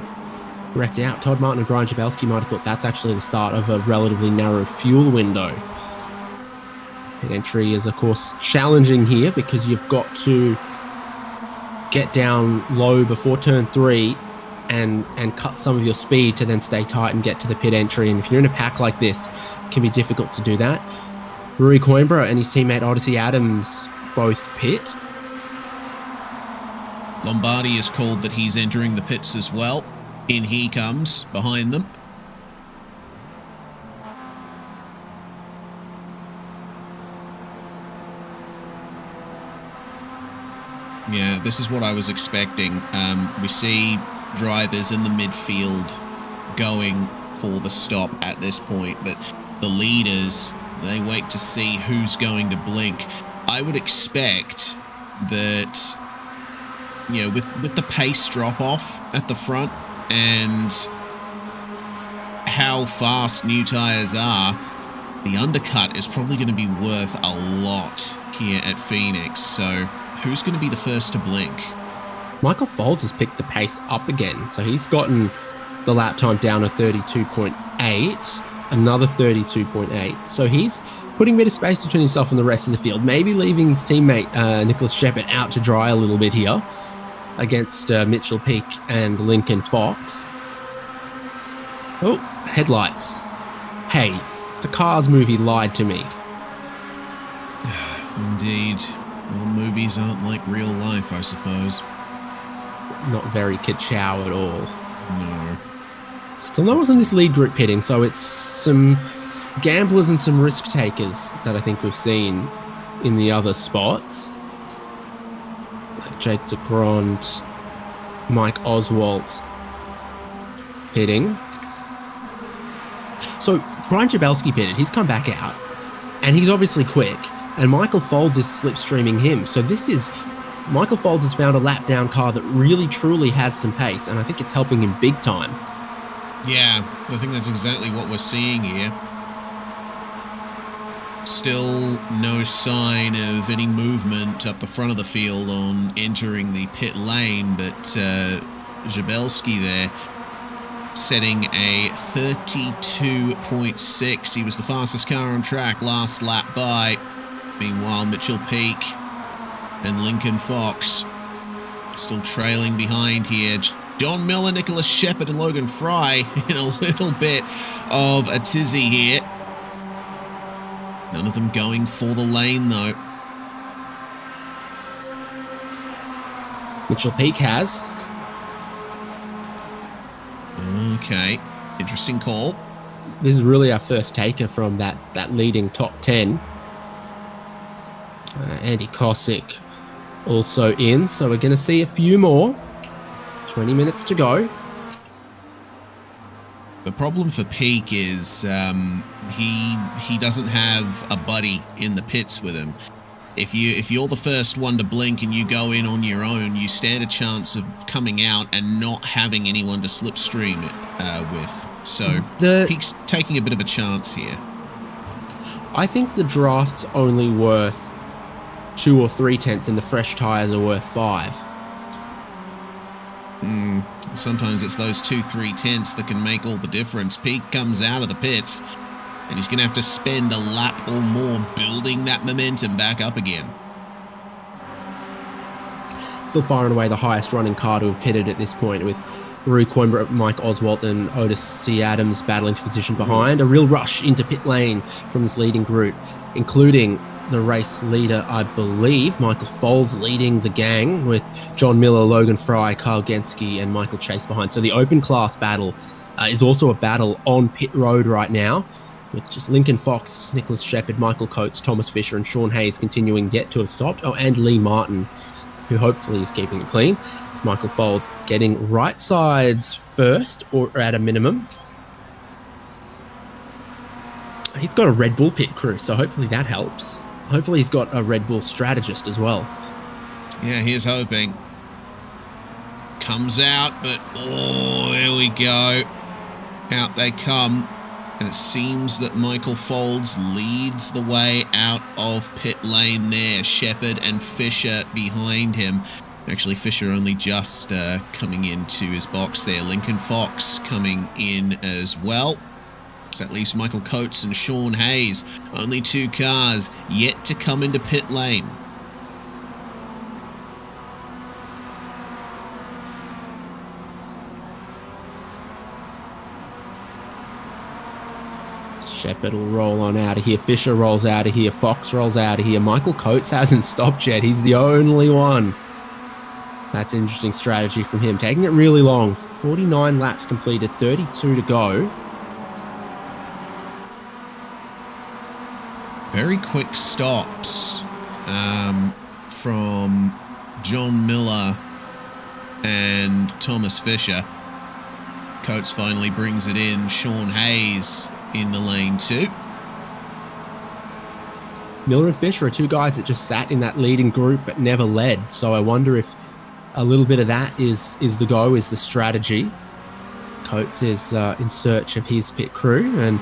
wrecked out. Todd Martin and Brian Jabelski might have thought that's actually the start of a relatively narrow fuel window. Pit entry is, of course, challenging here because you've got to get down low before turn 3 and cut some of your speed to then stay tight and get to the pit entry. And if you're in a pack like this, it can be difficult to do that. Rui Coimbra and his teammate Odyssey Adams both pit. Lombardi is called that he's entering the pits as well. In he comes behind them. Yeah, this is what I was expecting. We see drivers in the midfield going for the stop at this point, but the leaders, they wait to see who's going to blink. I would expect that, you know, with the pace drop off at the front and how fast new tires are, the undercut is probably going to be worth a lot here at Phoenix. So who's going to be the first to blink? Michael Folds has picked the pace up again. So he's gotten the lap time down to 32.8, another 32.8. So he's putting a bit of space between himself and the rest of the field, maybe leaving his teammate Nicholas Shepard out to dry a little bit here against Mitchell Peak and Lincoln Fox. Oh, headlights. Hey, the Cars movie lied to me. Indeed. Well, movies aren't like real life, I suppose. Not very ka-chow at all. No. Still no one's in this lead group pitting, so it's some gamblers and some risk takers that I think we've seen in the other spots. Like Jake DeGrond, Mike Oswalt pitting. So Brian Jabelski pitted, he's come back out, and he's obviously quick, and Michael Folds is slipstreaming him. So this is, Michael Folds has found a lap down car that really truly has some pace, and I think it's helping him big time. Yeah, I think that's exactly what we're seeing here. Still no sign of any movement up the front of the field on entering the pit lane, but Jabelski there setting a 32.6. He was the fastest car on track last lap by. Meanwhile, Mitchell Peak and Lincoln Fox still trailing behind here. John Miller, Nicholas Shepard, and Logan Fry in a little bit of a tizzy here. None of them going for the lane, though. Mitchell Peak has. Okay, interesting call. This is really our first taker from that leading top 10. Andy Cosick also in, so we're going to see a few more. 20 minutes to go. The problem for Peak is he doesn't have a buddy in the pits with him. If you're the first one to blink and you go in on your own, you stand a chance of coming out and not having anyone to slipstream with. So Peak's taking a bit of a chance here. I think the draft's only worth 2 or 3 tenths and the fresh tyres are worth 5. Sometimes it's those 2-3 tenths that can make all the difference. Peak comes out of the pits and he's going to have to spend a lap or more building that momentum back up again. Still far and away the highest running car to have pitted at this point, with Rue Coimbra, Mike Oswalt and Otis C. Adams battling for position behind. A real rush into pit lane from this leading group, including the race leader, I believe, Michael Folds, leading the gang, with John Miller, Logan Fry, Kyle Genske and Michael Chase behind. So the open class battle is also a battle on pit road right now, with just Lincoln Fox, Nicholas Shepherd, Michael Coates, Thomas Fisher and Sean Hayes continuing yet to have stopped. Oh, and Lee Martin, who hopefully is keeping it clean. It's Michael Folds getting right sides first, or at a minimum. He's got a Red Bull pit crew, so hopefully that helps. Hopefully he's got a Red Bull strategist as well. Yeah, here's hoping. Comes out, but oh, here we go. Out they come. And it seems that Michael Folds leads the way out of pit lane there. Shepherd and Fisher behind him. Actually, Fisher only just coming into his box there. Lincoln Fox coming in as well. So that leaves Michael Coates and Sean Hayes. Only 2 cars yet to come into pit lane. Shepherd will roll on out of here. Fisher rolls out of here. Fox rolls out of here. Michael Coates hasn't stopped yet. He's the only one. That's an interesting strategy from him. Taking it really long. 49 laps completed. 32 to go. Very quick stops from John Miller and Thomas Fisher. Coates finally brings it in. Sean Hayes in the lane 2. Miller and Fisher are 2 guys that just sat in that leading group but never led. So I wonder if a little bit of that is the go, is the strategy. Coates is in search of his pit crew, and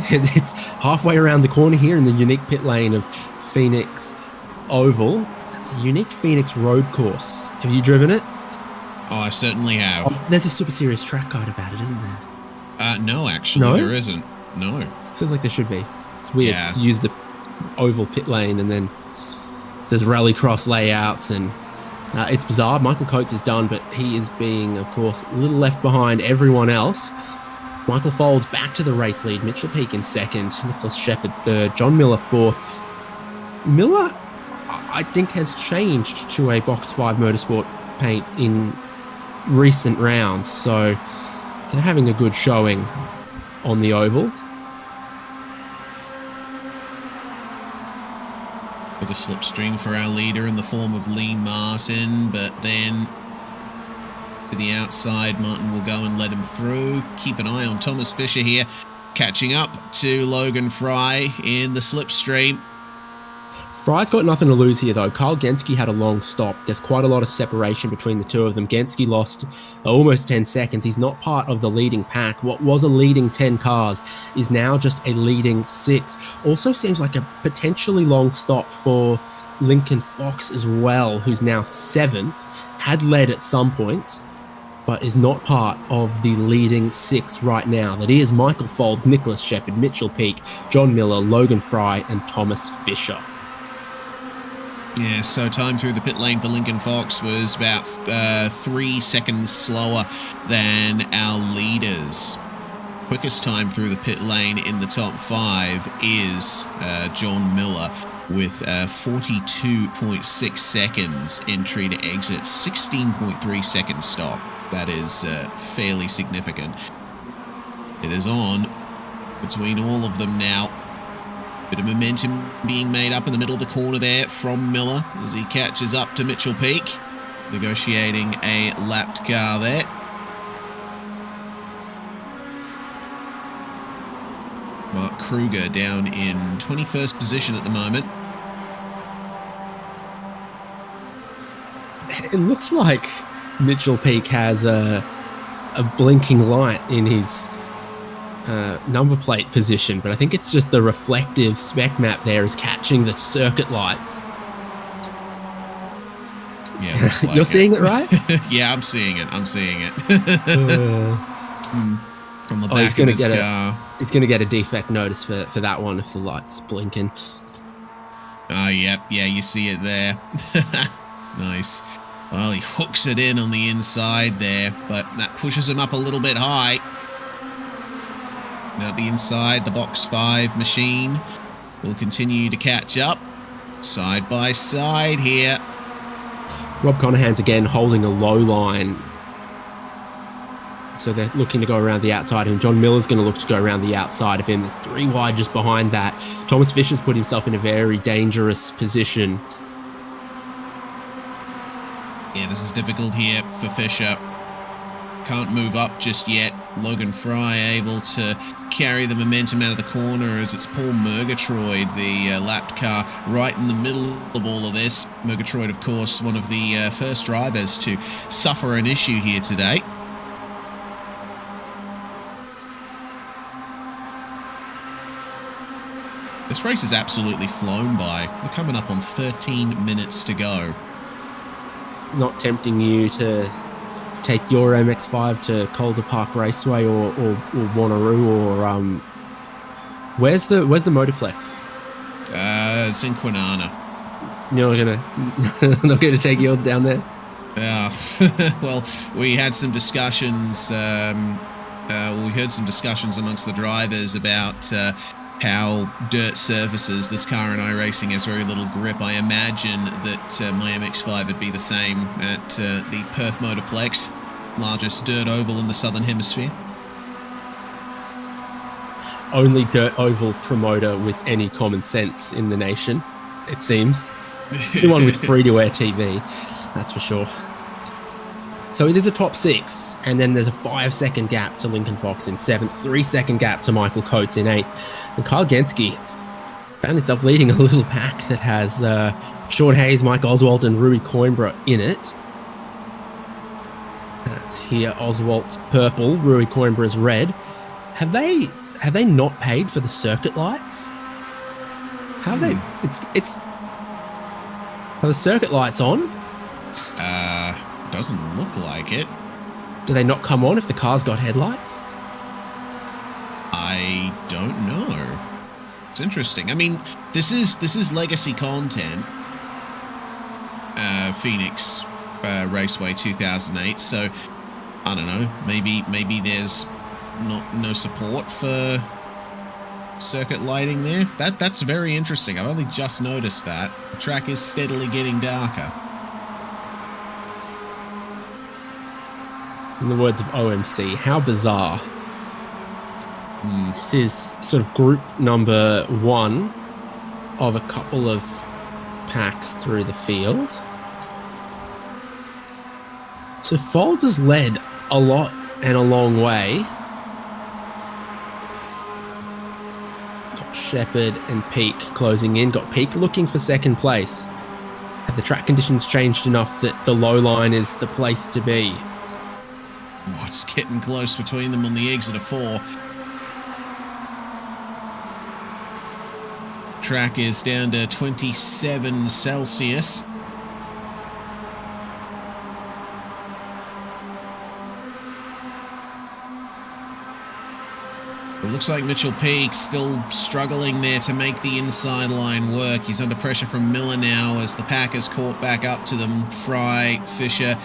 it's halfway around the corner here in the unique pit lane of Phoenix Oval. It's a unique Phoenix road course. Have you driven it? Oh, I certainly have. Oh, there's a super serious track guide about it, isn't there? No, actually, there isn't. No. Feels like there should be. It's weird to use the oval pit lane, and then there's rallycross layouts, and it's bizarre. Michael Coates is done, but he is being, of course, a little left behind everyone else. Michael Folds back to the race lead. Mitchell Peak in second. Nicholas Shepherd third. John Miller fourth. Miller, I think, has changed to a Box 5 Motorsport paint in recent rounds, so they're having a good showing on the oval. Bit of slipstream for our leader in the form of Lee Martin, but then to the outside, Martin will go and let him through. Keep an eye on Thomas Fisher here, catching up to Logan Fry in the slipstream. Fry's got nothing to lose here, though. Kyle Genske had a long stop. There's quite a lot of separation between the two of them. Genske lost almost 10 seconds. He's not part of the leading pack. What was a leading 10 cars is now just a leading 6. Also seems like a potentially long stop for Lincoln Fox as well, who's now 7th. Had led at some points, but is not part of the leading 6 right now. That is Michael Folds, Nicholas Shepherd, Mitchell Peak, John Miller, Logan Fry, and Thomas Fisher. Yeah, so time through the pit lane for Lincoln Fox was about 3 seconds slower than our leaders. quickest time through the pit lane in the top 5 is John Miller with 42.6 seconds entry to exit, 16.3 second stop. That is fairly significant. It is on between all of them now. Bit of momentum being made up in the middle of the corner there from Miller as he catches up to Mitchell Peak, negotiating a lapped car there. Mark Kruger down in 21st position at the moment. It looks like Mitchell Peak has a blinking light in his number plate position, but I think it's just the reflective spec map there is catching the circuit lights. Yeah, looks like you're seeing it, right? Yeah, I'm seeing it. On the back of his car. He's going to get a defect notice for that one if the light's blinking. Oh, yeah, you see it there. Nice. Well, he hooks it in on the inside there, but that pushes him up a little bit high. Now at the inside, the box 5 machine will continue to catch up. Side by side here. Rob Conahan's again holding a low line. So they're looking to go around the outside of him. John Miller's going to look to go around the outside of him. There's 3 wide just behind that. Thomas Fisher's put himself in a very dangerous position. Yeah, this is difficult here for Fisher. Can't move up just yet. Logan Fry able to carry the momentum out of the corner as it's Paul Murgatroyd, the lapped car, right in the middle of all of this. Murgatroyd, of course, one of the first drivers to suffer an issue here today. This race has absolutely flown by. We're coming up on 13 minutes to go. Not tempting you to take your MX-5 to Calder Park Raceway or Wanneroo or where's the Motorplex? It's in Kwinana. You're not gonna take yours down there? Well, we had some discussions. We heard some discussions amongst the drivers about how dirt surfaces this car in iRacing has very little grip. I imagine that my MX-5 would be the same at the Perth Motorplex, largest dirt oval in the Southern Hemisphere. Only dirt oval promoter with any common sense in the nation, it seems. The one with free-to-air TV, that's for sure. So it is a top 6, and then there's a 5-second gap to Lincoln Fox in 7th, 3-second gap to Michael Coates in 8th, and Kyle Genske found himself leading a little pack that has Sean Hayes, Mike Oswald, and Rui Coimbra in it. That's here Oswald's purple, Rui Coimbra's red. Have they not paid for the circuit lights? How they? Are the circuit lights on? Doesn't look like it. Do they not come on if the car's got headlights? I don't know. It's interesting. I mean, this is legacy content. Phoenix Raceway 2008. So I don't know. Maybe there's no support for circuit lighting there. That's very interesting. I've only just noticed that. The track is steadily getting darker. In the words of OMC, how bizarre. This is sort of group number 1 of a couple of packs through the field. So Folds has led a lot and a long way. Got Shepherd and Peak closing in. Got Peak looking for 2nd place. Have the track conditions changed enough that the low line is the place to be? Oh, it's getting close between them on the exit of 4. Track is down to 27 Celsius. It looks like Mitchell Peak still struggling there to make the inside line work. He's under pressure from Miller now as the pack has caught back up to them. Fry, Fisher.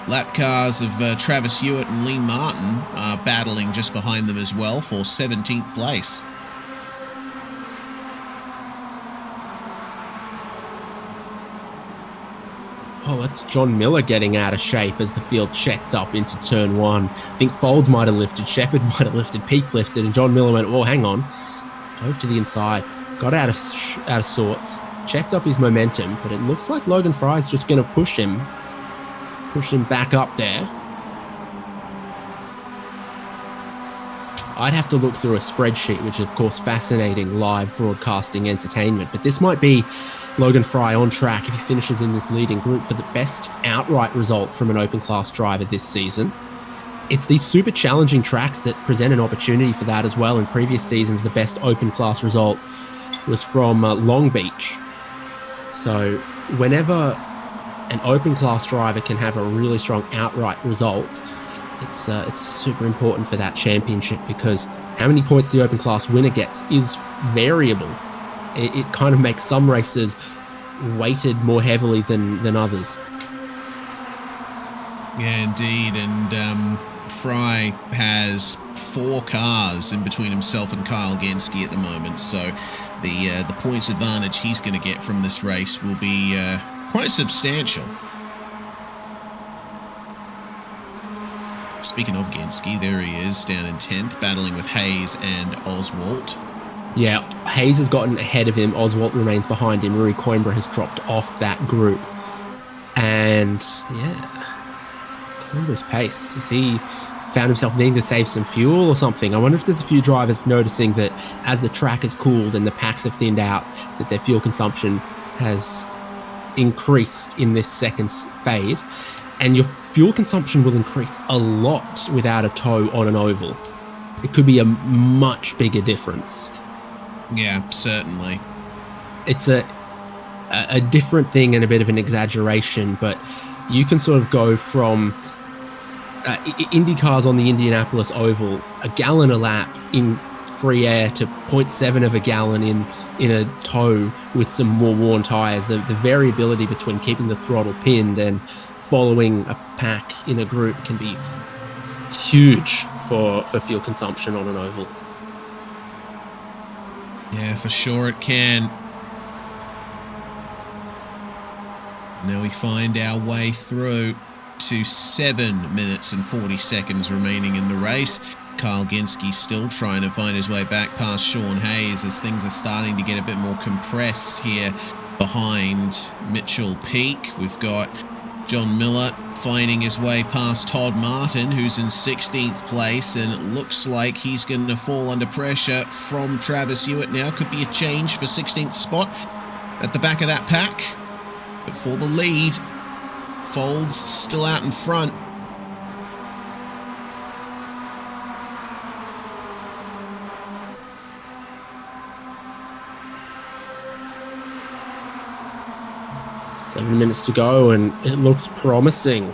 Lap cars of Travis Hewitt and Lee Martin are battling just behind them as well for 17th place. Oh, that's John Miller getting out of shape as the field checked up into turn 1. I think Folds might have lifted, Shepherd might have lifted, Peak lifted, and John Miller went, "Whoa, hang on." Dove to the inside, got out of sorts, checked up his momentum, but it looks like Logan Fry's just going to push him back up there. I'd have to look through a spreadsheet, which is, of course, fascinating live broadcasting entertainment, but this might be Logan Fry on track if he finishes in this leading group for the best outright result from an open class driver this season. It's these super challenging tracks that present an opportunity for that as well. In previous seasons, the best open class result was from Long Beach. So whenever an open class driver can have a really strong outright result, it's super important for that championship, because how many points the open class winner gets is variable. It kind of makes some races weighted more heavily than others. Yeah, indeed. And Fry has 4 cars in between himself and Kyle Genske at the moment. So the points advantage he's going to get from this race will be quite substantial. Speaking of Genske, there he is down in 10th, battling with Hayes and Oswalt. Yeah, Hayes has gotten ahead of him. Oswalt remains behind him. Rui Coimbra has dropped off that group. And, yeah, Coimbra's pace. Has he found himself needing to save some fuel or something? I wonder if there's a few drivers noticing that as the track has cooled and the packs have thinned out, that their fuel consumption has increased in this second phase. And your fuel consumption will increase a lot without a tow on an oval. It could be a much bigger difference. Yeah, certainly. It's a different thing and a bit of an exaggeration, but you can sort of go from Indy cars on the Indianapolis Oval, a gallon a lap in free air, to 0.7 of a gallon in a tow with some more worn tires. The variability between keeping the throttle pinned and following a pack in a group can be huge for fuel consumption on an oval. Yeah, for sure it can. Now we find our way through to 7 minutes and 40 seconds remaining in the race. Kyle Genske still trying to find his way back past Sean Hayes as things are starting to get a bit more compressed here behind Mitchell Peak. We've got John Miller finding his way past Todd Martin, who's in 16th place, and it looks like he's going to fall under pressure from Travis Hewitt now. Could be a change for 16th spot at the back of that pack. But for the lead, Folds still out in front. Seven minutes to go, and it looks promising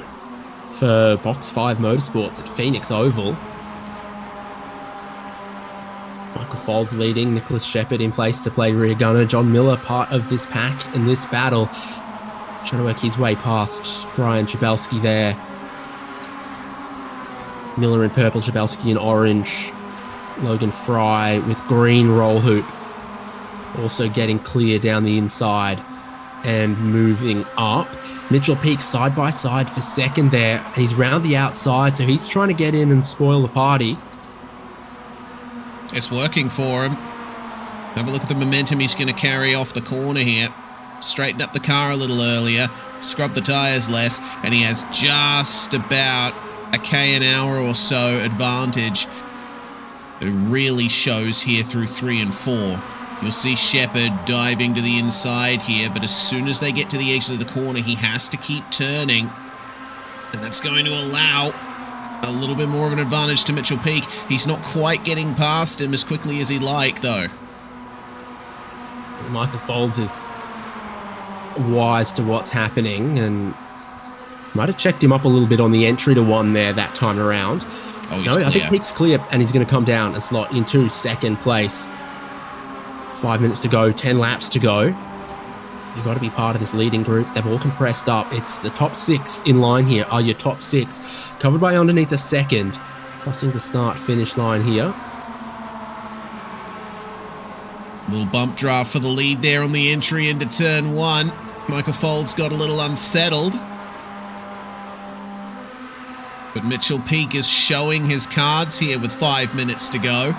for Box 5 Motorsports at Phoenix Oval. Michael Folds leading, Nicholas Shepherd in place to play rear gunner, John Miller part of this pack in this battle, trying to work his way past Brian Chabelski there. Miller in purple, Chabelski in orange, Logan Fry with green roll hoop also getting clear down the inside and moving up. Mitchell Peak side by side for second there, and he's round the outside, so he's trying to get in and spoil the party. It's working for him. Have a look at the momentum he's going to carry off the corner here. Straighten up the car a little earlier, scrub the tyres less, and he has just about a K an hour or so advantage. It really shows here through 3 and 4. You'll see Shepherd diving to the inside here, but as soon as they get to the exit of the corner, he has to keep turning. And that's going to allow a little bit more of an advantage to Mitchell Peak. He's not quite getting past him as quickly as he'd like, though. Michael Folds is wise to what's happening and might have checked him up a little bit on the entry to 1 there that time around. Oh, no, I think Peak's clear, and he's going to come down and slot into second place. 5 minutes to go, 10 laps to go. You've got to be part of this leading group. They've all compressed up. It's the top 6 in line here are your top 6. Covered by underneath a second. Crossing the start-finish line here. Little bump draft for the lead there on the entry into turn 1. Michael Folds got a little unsettled. But Mitchell Peak is showing his cards here with 5 minutes to go.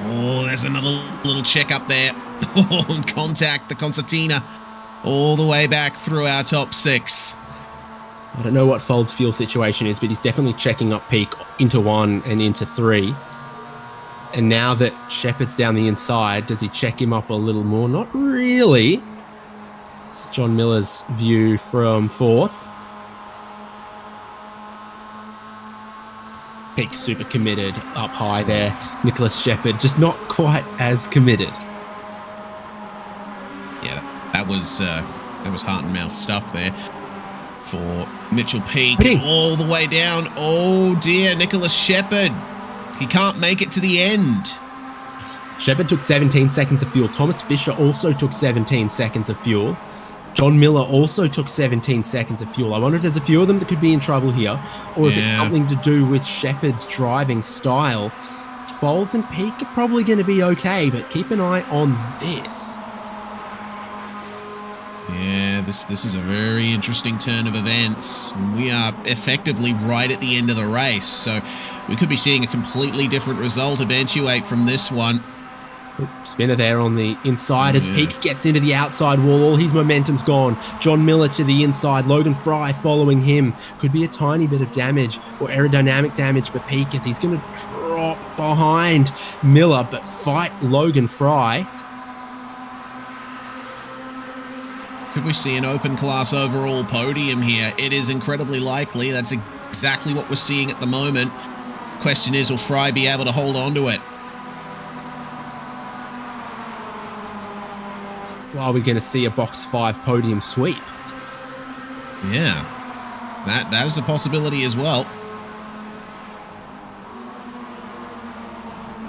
Oh, there's another little check up there. Oh, contact the concertina all the way back through our top 6. I don't know what Folds' fuel situation is, but he's definitely checking up Peak into 1 and into 3. And now that Shepard's down the inside, does he check him up a little more? Not really. It's John Miller's view from 4th. Peak super committed up high there. Nicholas Shepard just not quite as committed. Yeah, that was heart and mouth stuff there for Mitchell Peak. All the way down. Oh dear, Nicholas Shepard. He can't make it to the end. Shepard took 17 seconds of fuel. Thomas Fisher also took 17 seconds of fuel. John Miller also took 17 seconds of fuel. I wonder if there's a few of them that could be in trouble here, or if it's something to do with Shepard's driving style. Folds and Peak are probably going to be okay, but keep an eye on this. Yeah, this is a very interesting turn of events. We are effectively right at the end of the race, so we could be seeing a completely different result eventuate from this one. Spinner there on the inside as Peak gets into the outside wall. All his momentum's gone. John Miller to the inside. Logan Fry following him. Could be a tiny bit of damage or aerodynamic damage for Peak as he's going to drop behind Miller, but fight Logan Fry. Could we see an open class overall podium here? It is incredibly likely. That's exactly what we're seeing at the moment. Question is, will Fry be able to hold on to it? Well, are we going to see a box 5 podium sweep? Yeah, that is a possibility as well.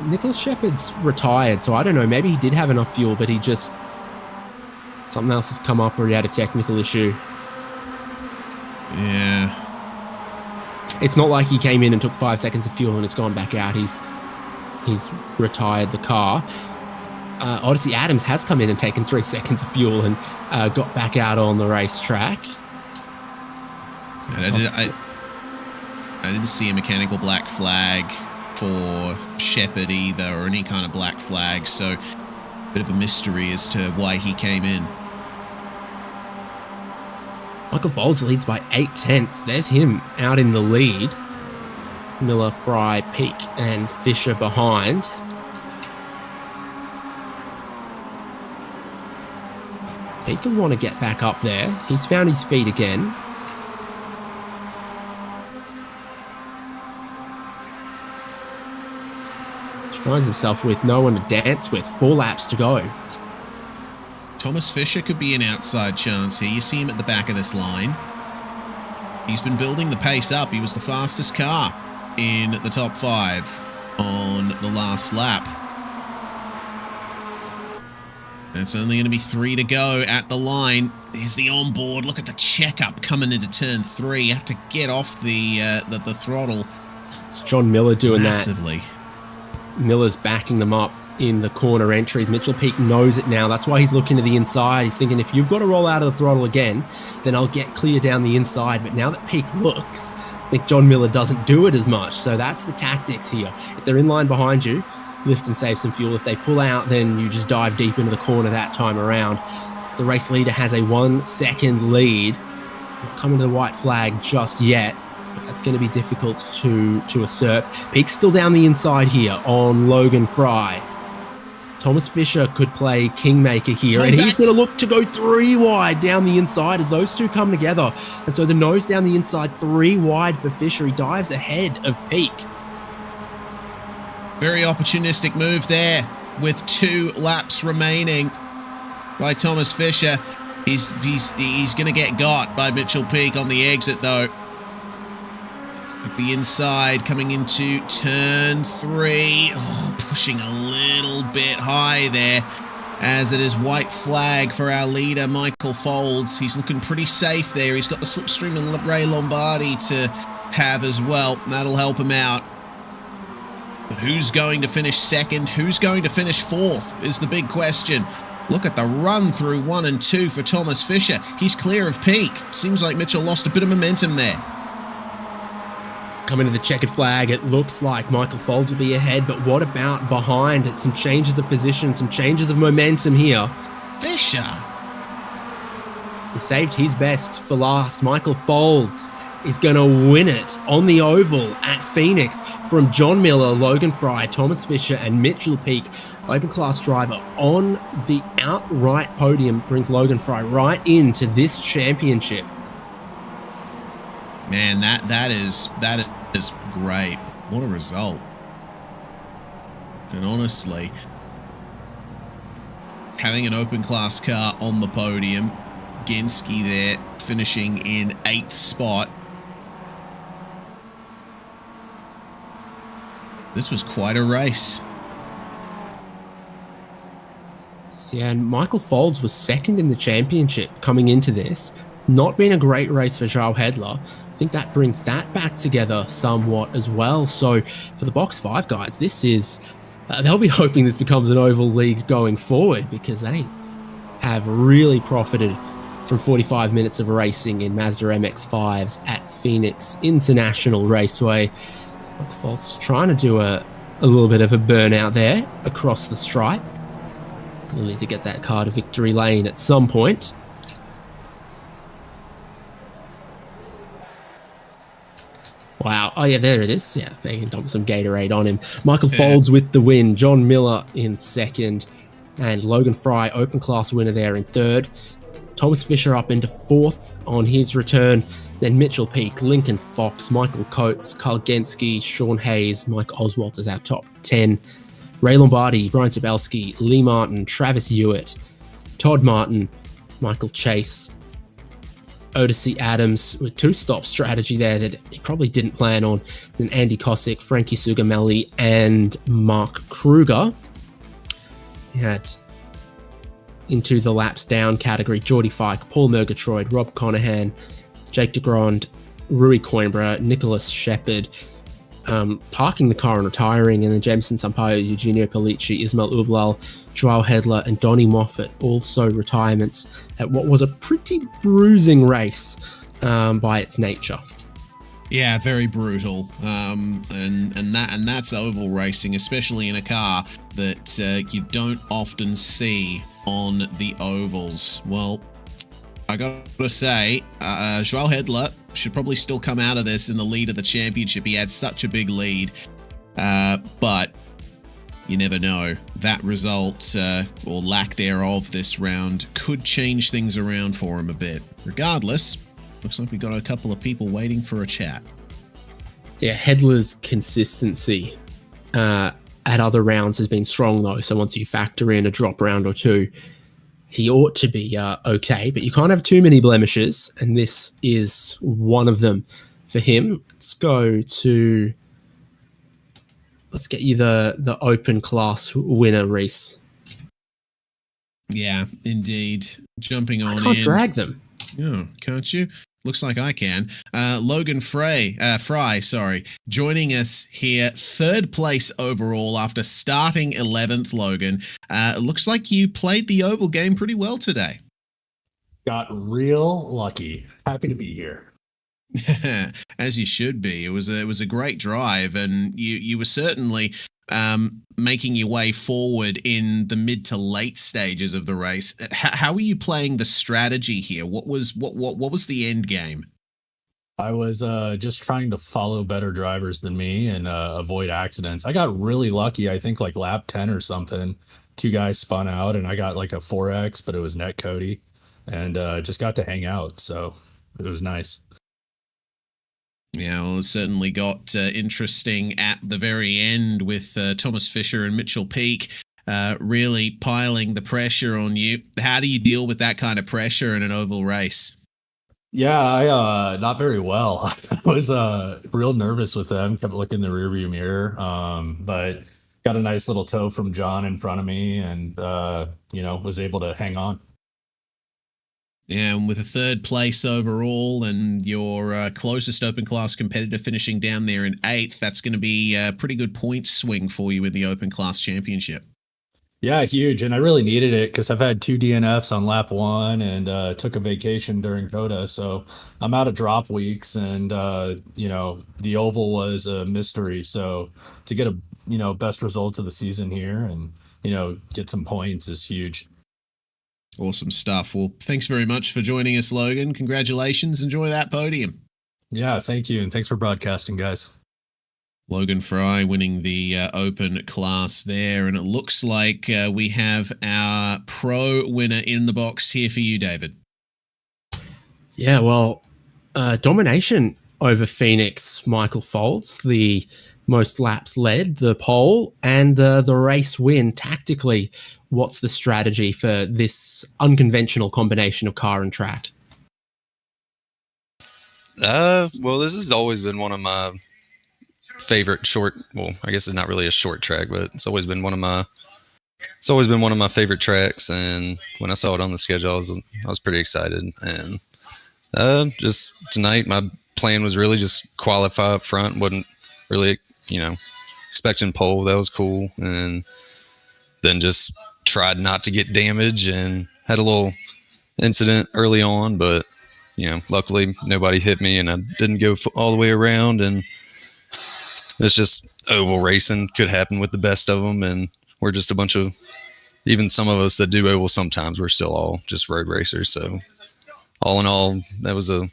Nicholas Shepard's retired, so I don't know. Maybe he did have enough fuel, but he just... something else has come up or he had a technical issue. Yeah. It's not like he came in and took 5 seconds of fuel and it's gone back out. He's retired the car. Odyssey Adams has come in and taken 3 seconds of fuel and got back out on the racetrack. I didn't see a mechanical black flag for Shepard either, or any kind of black flag, so a bit of a mystery as to why he came in. Michael Folds leads by 0.8. There's him out in the lead. Miller, Fry, Peak, and Fisher behind. Peak will want to get back up there. He's found his feet again. He finds himself with no one to dance with. 4 laps to go. Thomas Fisher could be an outside chance here. You see him at the back of this line. He's been building the pace up. He was the fastest car in the top 5 on the last lap. It's only going to be 3 to go at the line. Here's the onboard. Look at the checkup coming into turn 3. You have to get off the throttle. It's John Miller doing massively. That. Miller's backing them up in the corner entries. Mitchell Peak knows it now. That's why he's looking to the inside. He's thinking, if you've got to roll out of the throttle again, then I'll get clear down the inside. But now that Peak looks, I think John Miller doesn't do it as much. So that's the tactics here. If they're in line behind you, lift and save some fuel. If they pull out, then you just dive deep into the corner that time around. The race leader has a 1 second lead. Not coming to the white flag just yet, but that's going to be difficult to usurp. Peak's still down the inside here on Logan Fry. Thomas Fisher could play Kingmaker here, and he's going to look to go 3 wide down the inside as those two come together. And so the nose down the inside, 3 wide for Fisher. He dives ahead of Peak. Very opportunistic move there with 2 laps remaining by Thomas Fisher. He's going to get got by Mitchell Peak on the exit though. at the inside, coming into turn 3. Oh, pushing a little bit high there, as it is white flag for our leader, Michael Folds. He's looking pretty safe there. He's got the slipstream and Ray Lombardi to have as well. That'll help him out. But who's going to finish second? Who's going to finish fourth is the big question. Look at the run through 1 and 2 for Thomas Fisher. He's clear of peak. Seems like Mitchell lost a bit of momentum there. Coming to the checkered flag, it looks like Michael Folds will be ahead, but what about behind? It's some changes of position, some changes of momentum here. Fisher! He saved his best for last. Michael Folds is going to win it on the oval at Phoenix from John Miller, Logan Fry, Thomas Fisher, and Mitchell Peak. Open class driver on the outright podium brings Logan Fry right into this championship. Man, that is great. What a result. And honestly, having an open class car on the podium, Genski there finishing in 8th spot. This was quite a race. Yeah, and Michael Folds was second in the championship coming into this. Not been a great race for Joao Hedler. I think that brings that back together somewhat as well. So for the Box 5 guys, this is... they'll be hoping this becomes an oval league going forward, because they have really profited from 45 minutes of racing in Mazda MX-5s at Phoenix International Raceway. Michael Folds trying to do a little bit of a burnout there across the stripe. We'll need to get that car to victory lane at some point. Wow. Oh, yeah, there it is. Yeah, they can dump some Gatorade on him. Michael Folds with the win. John Miller in second. And Logan Fry, open class winner there in third. Thomas Fisher up into fourth on his return. Then Mitchell Peak, Lincoln Fox, Michael Coates, Carl Genski, Sean Hayes, Mike Oswalt as our top 10. Ray Lombardi, Brian Zabelski, Lee Martin, Travis Hewitt, Todd Martin, Michael Chase, Odyssey Adams with 2-stop strategy there that he probably didn't plan on. Then Andy Kosick, Frankie Sugamelli, and Mark Kruger. He had into the laps down category Geordie Fike, Paul Murgatroyd, Rob Conahan, Jake DeGrand, Rui Coimbra, Nicholas Shepherd, parking the car and retiring, and then Jameson Sampaio, Eugenio Pellicci, Ismail Ublal, Joao Hedler, and Donnie Moffat also retirements at what was a pretty bruising race by its nature. Yeah, very brutal, and that's oval racing, especially in a car that you don't often see on the ovals. Well, I gotta say, Joao Hedler should probably still come out of this in the lead of the championship. He had such a big lead, but you never know. That result, or lack thereof this round, could change things around for him a bit. Regardless, looks like we got a couple of people waiting for a chat. Yeah, Hedler's consistency at other rounds has been strong, though. So once you factor in a drop round or two, he ought to be okay, but you can't have too many blemishes, and this is one of them for him. Let's get you the open class winner, Reese. Yeah, indeed. Jumping on in. I can't drag them. Oh, can't you? Looks like I can. Logan Fry, joining us here, 3rd place overall after starting 11th, Logan. Looks like you played the oval game pretty well today. Got real lucky. Happy to be here. As you should be. It was a great drive, and you were certainly making your way forward in the mid to late stages of the race. How were you playing the strategy here? What was the end game? I was just trying to follow better drivers than me and avoid accidents. I got really lucky. I think like lap 10 or something, 2 guys spun out and I got like a 4X, but it was net Cody, and just got to hang out. So it was nice. Yeah, well, it certainly got interesting at the very end with Thomas Fisher and Mitchell Peak really piling the pressure on you. How do you deal with that kind of pressure in an oval race? Yeah, I not very well. I was real nervous with them. Kept looking in the rearview mirror, but got a nice little tow from John in front of me, and was able to hang on. And with a third place overall and your closest open class competitor finishing down there in eighth, that's going to be a pretty good point swing for you in the open class championship. Yeah, huge. And I really needed it because I've had two DNFs on lap one and took a vacation during COTA. So I'm out of drop weeks and, the oval was a mystery. So to get a, best result of the season here and, get some points is huge. Awesome stuff. Well, thanks very much for joining us, Logan. Congratulations. Enjoy that podium. Yeah, thank you. And thanks for broadcasting, guys. Logan Fry winning the open class there. And it looks like we have our pro winner in the box here for you, David. Yeah, well, domination over Phoenix, Michael Foltz, the most laps led, the pole, and the race win. Tactically, what's the strategy for this unconventional combination of car and track? Well, this has always been one of my favorite short. Well, I guess it's not really a short track, but it's always been one of my favorite tracks. And when I saw it on the schedule, I was pretty excited. And just tonight, my plan was really just qualify up front. Wasn't really, expecting pole. That was cool. And then just tried not to get damage and had a little incident early on, but luckily nobody hit me and I didn't go all the way around. And it's just oval racing, could happen with the best of them, and we're just a bunch of, even some of us that do oval sometimes, we're still all just road racers. So all in all, that was a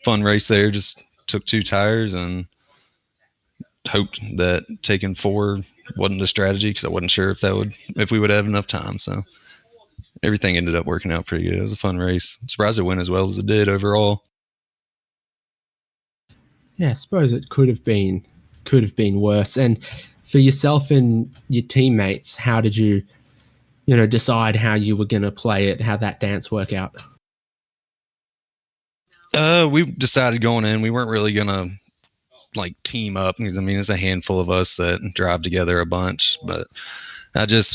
fun race there. Just took 2 tires and hoped that taking 4 wasn't a strategy because I wasn't sure if we would have enough time. So everything ended up working out pretty good. It was a fun race. I'm surprised it went as well as it did overall. Yeah, I suppose it could have been worse. And for yourself and your teammates, how did you, decide how you were going to play it? How that dance work out? We decided going in, we weren't really gonna team up because it's a handful of us that drive together a bunch. But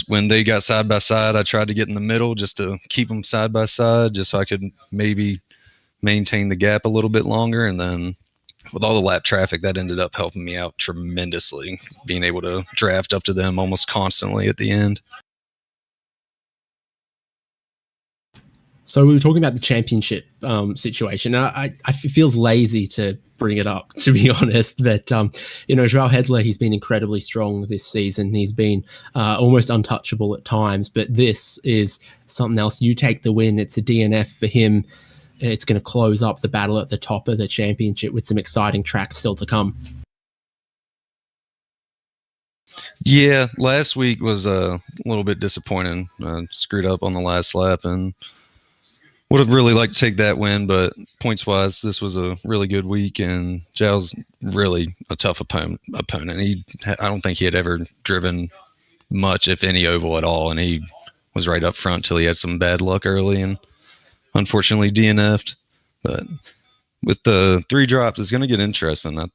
when they got side by side, I tried to get in the middle just to keep them side by side, just so I could maybe maintain the gap a little bit longer. And then with all the lap traffic, that ended up helping me out tremendously, being able to draft up to them almost constantly at the end. So we were talking about the championship situation. It feels lazy to bring it up, to be honest. But, Joao Hedler, he's been incredibly strong this season. He's been almost untouchable at times. But this is something else. You take the win. It's a DNF for him. It's going to close up the battle at the top of the championship with some exciting tracks still to come. Yeah, last week was a little bit disappointing. Screwed up on the last lap and would have really liked to take that win, but points-wise, this was a really good week, and Zhao's really a tough opponent. I don't think he had ever driven much, if any, oval at all, and he was right up front till he had some bad luck early and unfortunately DNF'd. But with the 3 drops, it's going to get interesting. I'm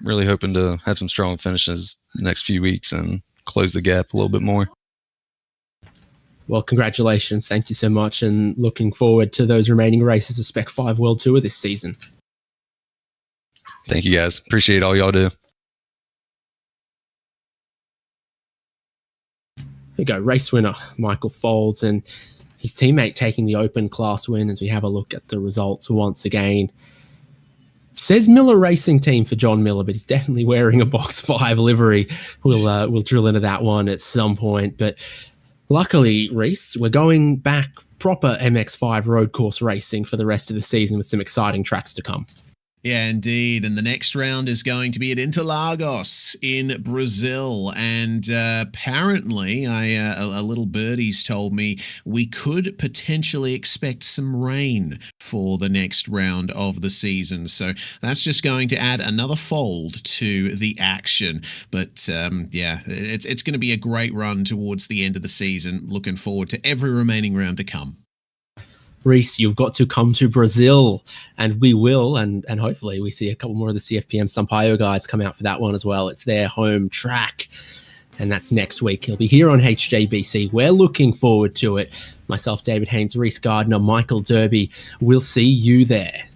really hoping to have some strong finishes the next few weeks and close the gap a little bit more. Well, congratulations. Thank you so much. And looking forward to those remaining races of Spec-5 World Tour this season. Thank you, guys. Appreciate all y'all do. Here we go. Race winner, Michael Foltz, and his teammate taking the open class win as we have a look at the results once again. It says Miller Racing Team for John Miller, but he's definitely wearing a Box 5 livery. We'll drill into that one at some point. But luckily, Reese, we're going back proper MX5 road course racing for the rest of the season with some exciting tracks to come. Yeah, indeed. And the next round is going to be at Interlagos in Brazil. And apparently, a little birdie's told me we could potentially expect some rain for the next round of the season. So that's just going to add another fold to the action. But yeah, it's going to be a great run towards the end of the season. Looking forward to every remaining round to come. Reese, you've got to come to Brazil, and we will, and hopefully we see a couple more of the CFPM Sampaio guys come out for that one as well. It's their home track, and that's next week. He'll be here on HJBC. We're looking forward to it. Myself, David Haynes, Reese Gardner, Michael Derby. We'll see you there.